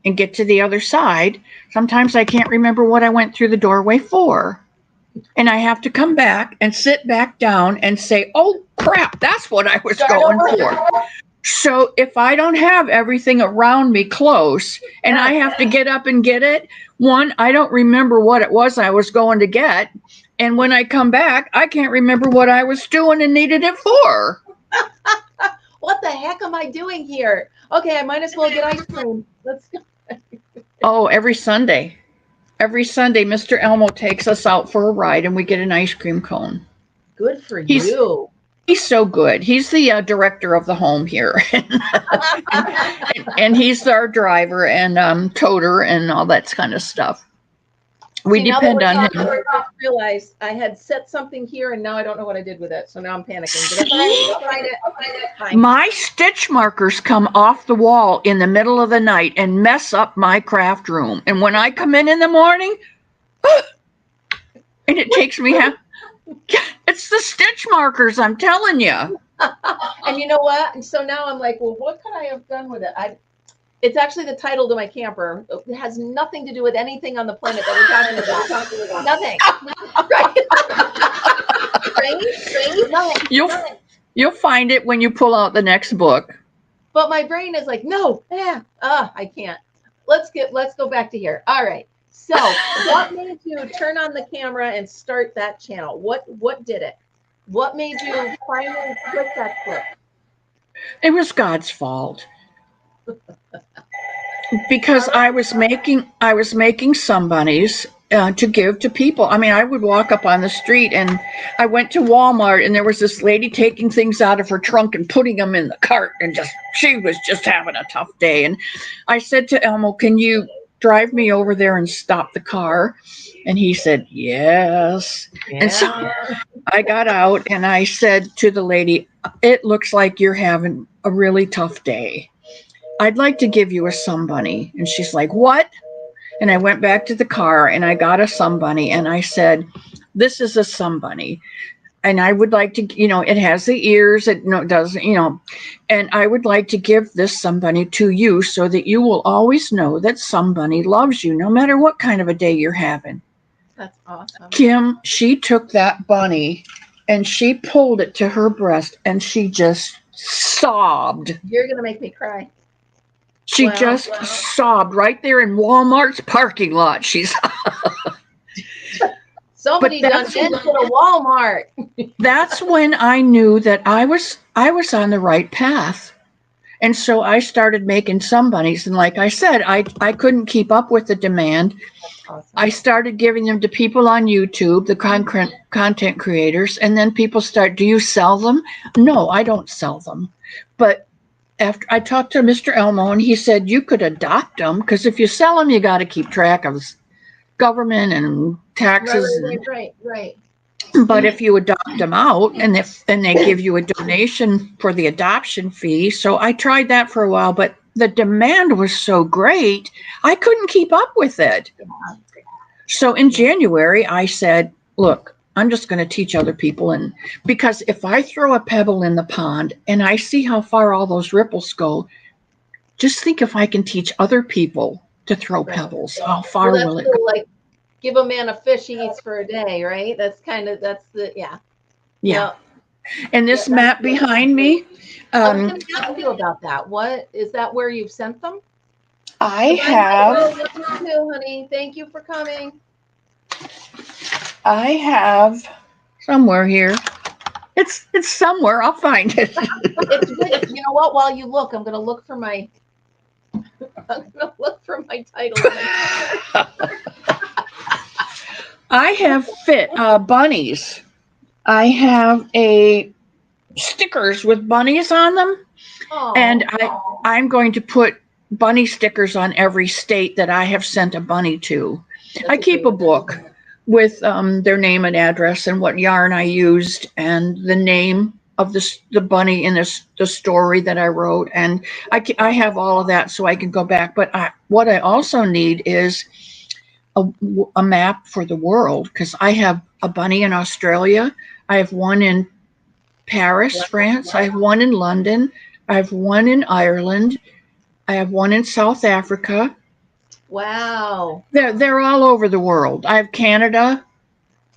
and get to the other side, sometimes I can't remember what I went through the doorway for. And I have to come back and sit back down and say, oh, crap, that's what I was going for. So if I don't have everything around me close and I have to get up and get it, one, I don't remember what it was I was going to get. And when I come back, I can't remember what I was doing and needed it for. What the heck am I doing here? Okay, I might as well get ice cream. Let's go. Oh, every Sunday. Every Sunday, Mr. Elmo takes us out for a ride and we get an ice cream cone. Good for you. He's so good. He's the director of the home here. and he's our driver and toter and all that kind of stuff. We depend on him. I just realized I had set something here and now I don't know what I did with it. So now I'm panicking. But I'll find it. My stitch markers come off the wall in the middle of the night and mess up my craft room. And when I come in the morning, and it takes me it's the stitch markers, I'm telling you. And you know what? And so now I'm like, well, what could I have done with it? It's actually the title to my camper. It has nothing to do with anything on the planet that we're talking about. Nothing. Right? You'll find it when you pull out the next book. But my brain is like, no, I can't. Let's go back to here. All right. So what made you turn on the camera and start that channel? What did it? What made you finally click that clip? It was God's fault. Because I was making sunbunnies to give to people. I mean, I would walk up on the street and I went to Walmart and there was this lady taking things out of her trunk and putting them in the cart and she was just having a tough day. And I said to Elmo, can you drive me over there and stop the car? And he said, yes. Yeah. And so I got out and I said to the lady, it looks like you're having a really tough day. I'd like to give you a sunbunny. And she's like, what? And I went back to the car and I got a sunbunny and I said, this is a sunbunny. And I would like to, it has the ears, it doesn't, and I would like to give this sunbunny to you so that you will always know that somebody loves you, no matter what kind of a day you're having. That's awesome. Kim, she took that bunny and she pulled it to her breast and she just sobbed. You're going to make me cry. She just sobbed right there in Walmart's parking lot. Somebody done into a Walmart. That's when I knew that I was on the right path. And so I started making sunbunnies. And like I said, I couldn't keep up with the demand. Awesome. I started giving them to people on YouTube, the content creators. And then people do you sell them? No, I don't sell them. But after I talked to Mr. Elmo and he said, you could adopt them because if you sell them, you got to keep track of government and taxes. Right. But if you adopt them out and they give you a donation for the adoption fee. So I tried that for a while, but the demand was so great, I couldn't keep up with it. So in January, I said, look, I'm just going to teach other people. And because if I throw a pebble in the pond and I see how far all those ripples go, just think if I can teach other people to throw pebbles, how far will it go? Like give a man a fish he eats for a day, right? Yeah. And this map behind me. I was going to ask you about that. What is that where you've sent them? I have. Honey, thank you for coming. I have somewhere here. It's somewhere. I'll find it. It's you know what? While you look, I'm going to look for my title. I have bunnies. I have stickers with bunnies on them. Aww. And I'm going to put bunny stickers on every state that I have sent a bunny to. That's I keep a book with their name and address and what yarn I used and the name of the bunny in the story that I wrote, and I have all of that so I can go back. But what I also need is a map for the world, because I have a bunny in Australia, I have one in Paris, France, I have one in London, I have one in Ireland, I have one in South Africa. Wow. They're all over the world. I have Canada.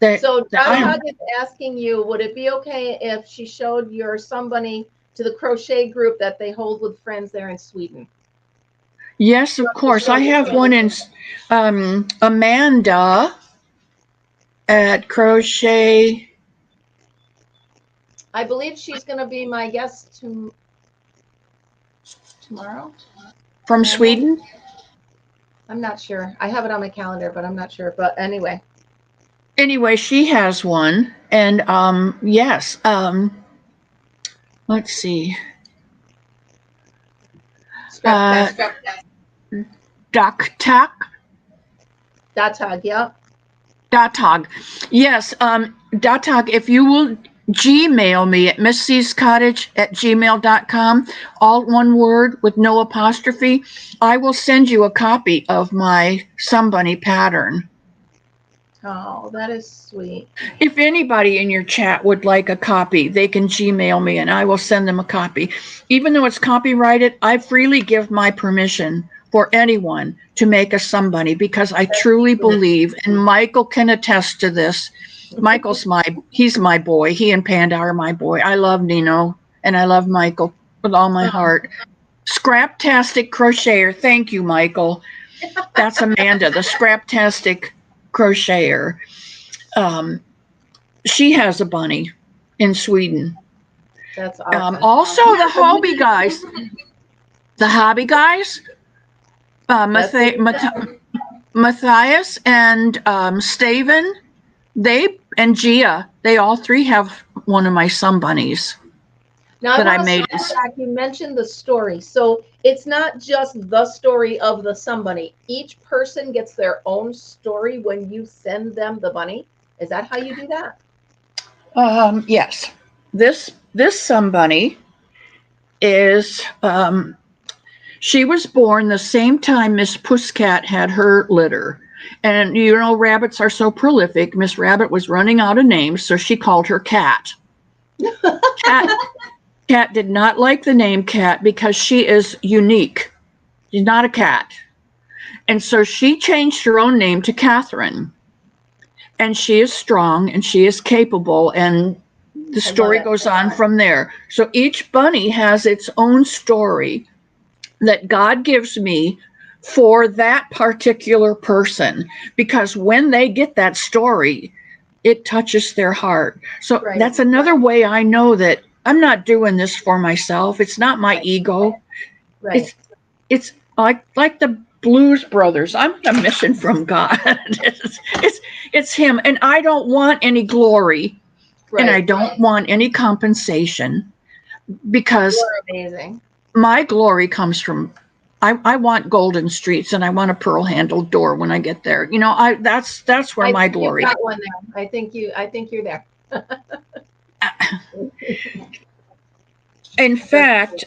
So Dog is asking you, would it be okay if she showed your somebody to the crochet group that they hold with friends there in Sweden? Yes, of course. I have one in Amanda at Crochet. I believe she's going to be my guest tomorrow. From Sweden? I'm not sure. I have it on my calendar, but I'm not sure. But anyway. Anyway, she has one. And yes. Let's see. Datag, yeah. Datag. Yes, Datag, if you will Gmail me at missc'scottage@gmail.com, all one word with no apostrophe, I will send you a copy of my Somebody pattern. Oh, that is sweet. If anybody in your chat would like a copy, they can Gmail me and I will send them a copy. Even though it's copyrighted, I freely give my permission for anyone to make a Somebody, because I truly believe, and Michael can attest to this. Michael's he's my boy. He and Panda are my boy. I love Nino and I love Michael with all my heart. Scraptastic Crocheter. Thank you, Michael. That's Amanda, the Scraptastic Crocheter. She has a bunny in Sweden. That's awesome. Also, the hobby guys. The hobby guys. Matthias and Staven, and Gia, they all three have one of my Somebunnies that I made. You mentioned the story, so it's not just the story of the Somebody. Each person gets their own story when you send them the bunny. Is that how you do that? Yes. This Somebody is. She was born the same time Miss Pusscat had her litter. And you know, rabbits are so prolific. Miss Rabbit was running out of names, so she called her Cat. Cat did not like the name Cat because she is unique. She's not a cat. And so she changed her own name to Catherine. And she is strong and she is capable, and the story goes on from there. So each bunny has its own story that God gives me for that particular person, because when they get that story, it touches their heart. So that's another way I know that I'm not doing this for myself. It's not my ego. It's like the Blues Brothers. I'm on a mission from God. It's him, and I don't want any glory, and I don't want any compensation, because you're amazing. My glory comes from, I want golden streets and I want a pearl handled door when I get there. You know, that's where my glory. Got one there. I think you're there. In fact,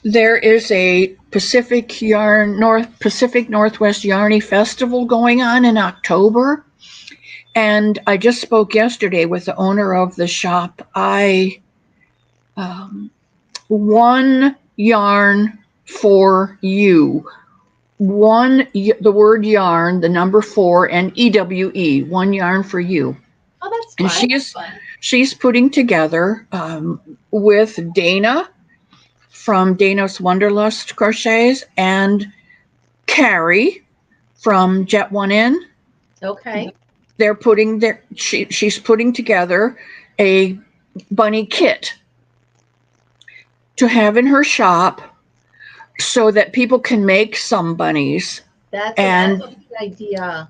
there is a Pacific Northwest Yarny Festival going on in October, and I just spoke yesterday with the owner of the shop. One yarn for you. The word yarn, the number 4, and EWE, one yarn for you. Oh, that's fun. And she's putting together with Dana from Dana's Wonderlust Crochets and Carrie from Jet One In. Okay. She's putting together a bunny kit to have in her shop so that people can make some bunnies. That's a good idea.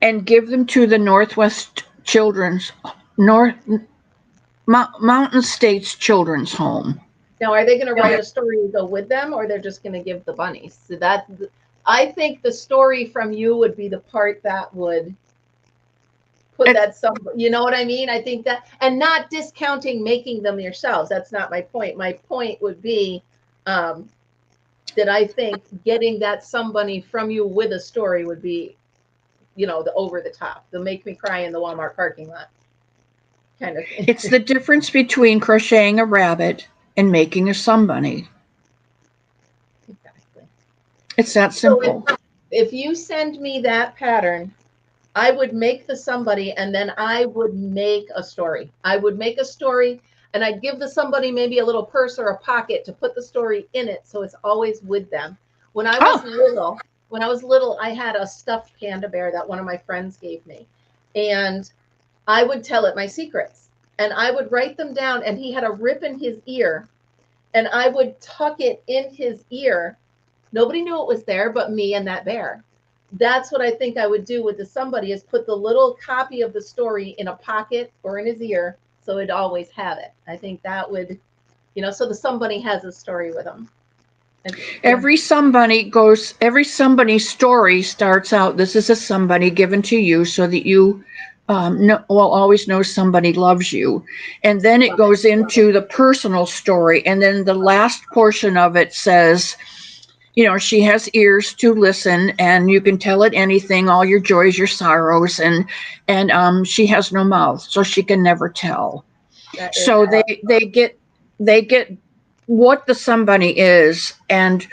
And give them to the Mountain States Children's Home. Now, are they going to write a story to go with them, or they're just going to give the bunnies? So that, I think the story from you would be the part that would put that you know what I mean? I think that, and not discounting making them yourselves. That's not my point. My point would be that I think getting that somebody from you with a story would be, the over the top, the make me cry in the Walmart parking lot kind of thing. It's the difference between crocheting a rabbit and making a sunbunny. Exactly. It's that simple. So if you send me that pattern, I would make the somebody, and then I would make a story. I would make a story, and I'd give the somebody maybe a little purse or a pocket to put the story in it, so it's always with them. When I was little, I had a stuffed panda bear that one of my friends gave me, and I would tell it my secrets, and I would write them down, and he had a rip in his ear, and I would tuck it in his ear. Nobody knew it was there but me and that bear. That's what I think I would do with the somebody, is put the little copy of the story in a pocket or in his ear, so it'd always have it. I think that would, so the somebody has a story with them. Every somebody story starts out, this is a somebody given to you so that you will always know somebody loves you. And then it goes into the personal story. And then the last portion of it says, she has ears to listen, and you can tell it anything, all your joys, your sorrows, and she has no mouth, so she can never tell. So they get what the somebody is and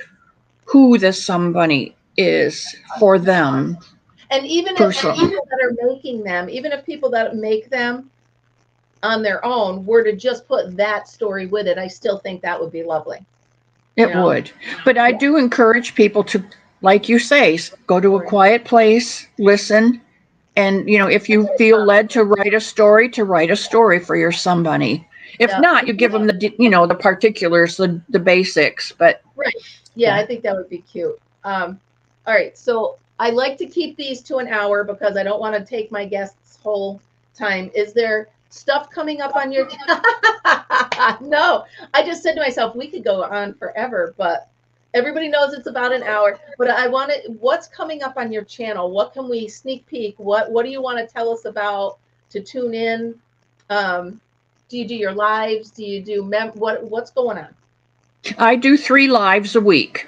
who the somebody is for them. And even if people that are making them, even if people that make them on their own were to just put that story with it, I still think that would be lovely. It would. But I do encourage people to, like you say, go to a quiet place, listen, and, if you feel led to write a story for your somebody. If not, you give them the particulars, the basics, but. Right. Yeah, I think that would be cute. All right. So I like to keep these to an hour because I don't want to take my guests' whole time. Is there stuff coming up on your No, I just said to myself, we could go on forever, but everybody knows it's about an hour. But I wanted, what's coming up on your channel? What can we sneak peek? What do you want to tell us about to tune in? Do you do your lives? Do you do what's going on? I do 3 lives a week.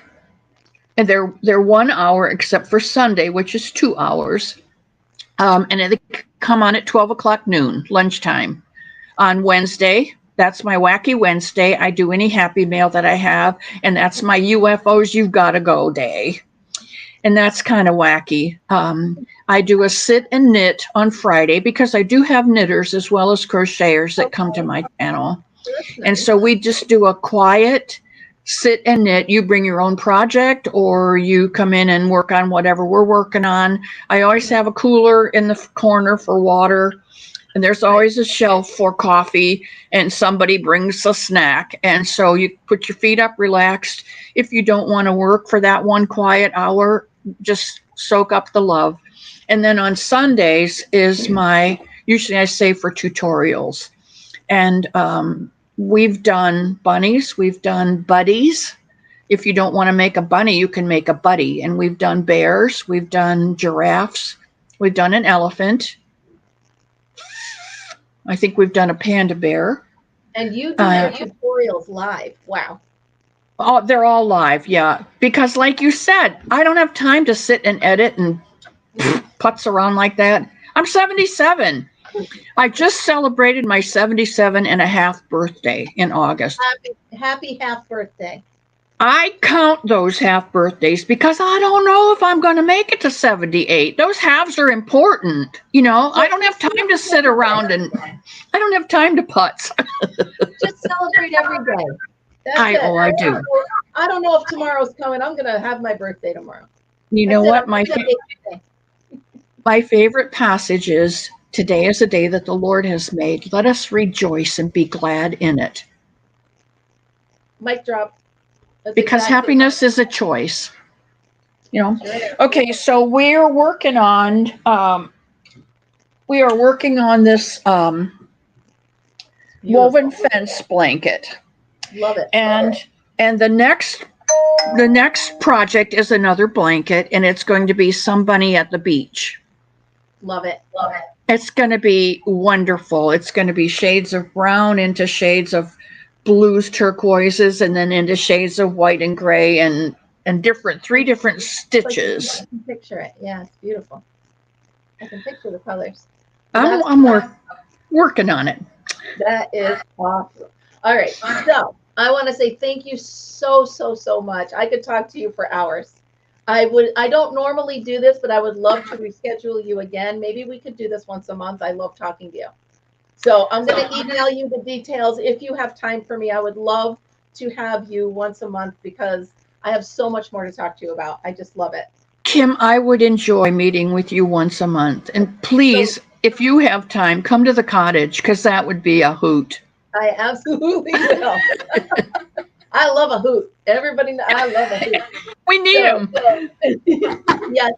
And they're 1 hour except for Sunday, which is 2 hours. And they come on at 12 o'clock noon, lunchtime. On Wednesday, that's my Wacky Wednesday. I do any happy mail that I have, and that's my UFOs You've Gotta Go day. And that's kind of wacky. I do a sit and knit on Friday because I do have knitters as well as crocheters that come to my channel. And so we just do a quiet sit and knit. You bring your own project or you come in and work on whatever we're working on. I always have a cooler in the corner for water. And there's always a shelf for coffee, and somebody brings a snack. And so you put your feet up, relaxed. If you don't want to work for that 1 quiet hour, just soak up the love. And then on Sundays is usually I say for tutorials. And we've done bunnies, we've done buddies. If you don't want to make a bunny, you can make a buddy. And we've done bears, we've done giraffes, we've done an elephant. I think we've done a panda bear. And you do your tutorials live. Wow. Oh, they're all live, yeah. Because like you said, I don't have time to sit and edit and putz around like that. I'm 77. I just celebrated my 77.5 birthday in August. Happy half birthday. I count those half birthdays because I don't know if I'm going to make it to 78. Those halves are important. I don't have time to sit around and I don't have time to putz. Just celebrate every day. That's it. I do. I don't know if tomorrow's coming. I'm going to have my birthday tomorrow. You know what? My favorite passage is, today is a day that the Lord has made. Let us rejoice and be glad in it. Mic drop. Because happiness is a choice. Okay, so we are working on this woven fence blanket. Love it. And the next project is another blanket, and it's going to be somebody at the beach. Love it. It's going to be wonderful. It's going to be shades of brown into shades of blues, turquoises, and then into shades of white and gray, and three different stitches. I can picture it. Yeah, it's beautiful. I can picture the colors. I'm working on it. That is awesome. All right. So I want to say thank you so much. I could talk to you for hours. I don't normally do this, but I would love to reschedule you again. Maybe we could do this once a month. I love talking to you. So I'm going to email you the details. If you have time for me, I would love to have you once a month because I have so much more to talk to you about. I just love it. Kim, I would enjoy meeting with you once a month. And please, if you have time, come to the cottage because that would be a hoot. I absolutely will. I love a hoot. Everybody knows I love a hoot. We need them. Yes,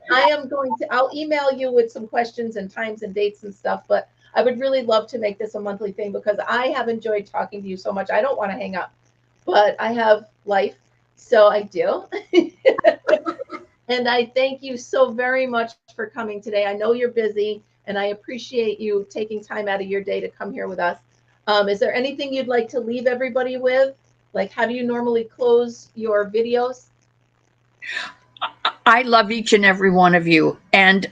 I'll email you with some questions and times and dates and stuff, but I would really love to make this a monthly thing because I have enjoyed talking to you so much. I don't want to hang up, but I have life, so I do. And I thank you so very much for coming today. I know you're busy, and I appreciate you taking time out of your day to come here with us. Is there anything you'd like to leave everybody with? Like, how do you normally close your videos? I love each and every one of you, and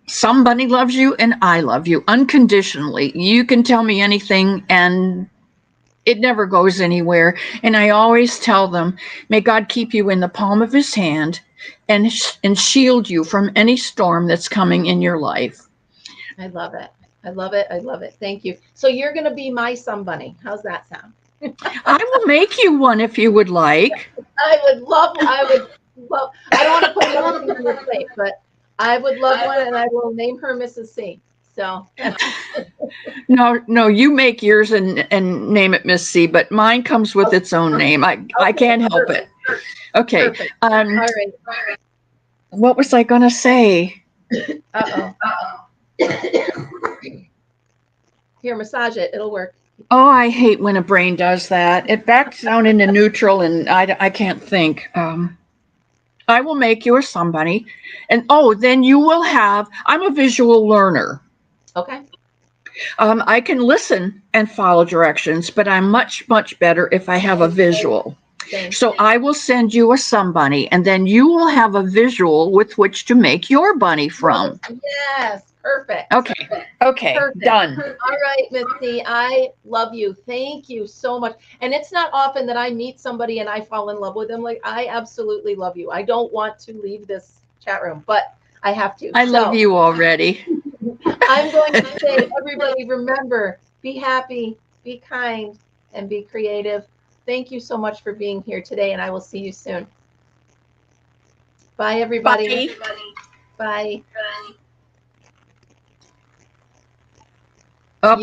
somebody loves you, and I love you unconditionally. You can tell me anything, and it never goes anywhere. And I always tell them, may God keep you in the palm of his hand and shield you from any storm that's coming in your life. I love it. I love it. I love it. Thank you. So you're going to be my somebody. How's that sound? I will make you one if you would like. I would love, I don't want to put everything on your plate, but I would love one, and I will name her Mrs. C. So no, you make yours and name it Miss C, but mine comes with its own name. I can't help it. Okay. All right. What was I going to say? Here, massage it. It'll work. Oh, I hate when a brain does that. It backs down into neutral, and I can't think. I will make you or somebody, and then you will have. I'm a visual learner. Okay. I can listen and follow directions, but I'm much better if I have a visual. So I will send you a somebody, and then you will have a visual with which to make your bunny from. Yes, perfect. Okay, perfect. Done. All right, Missy, I love you. Thank you so much. And it's not often that I meet somebody and I fall in love with them. Like, I absolutely love you. I don't want to leave this chat room, but I have to. I love you already. I'm going to say, everybody, remember, be happy, be kind, and be creative. Thank you so much for being here today, and I will see you soon. Bye, everybody. Bye. Bye.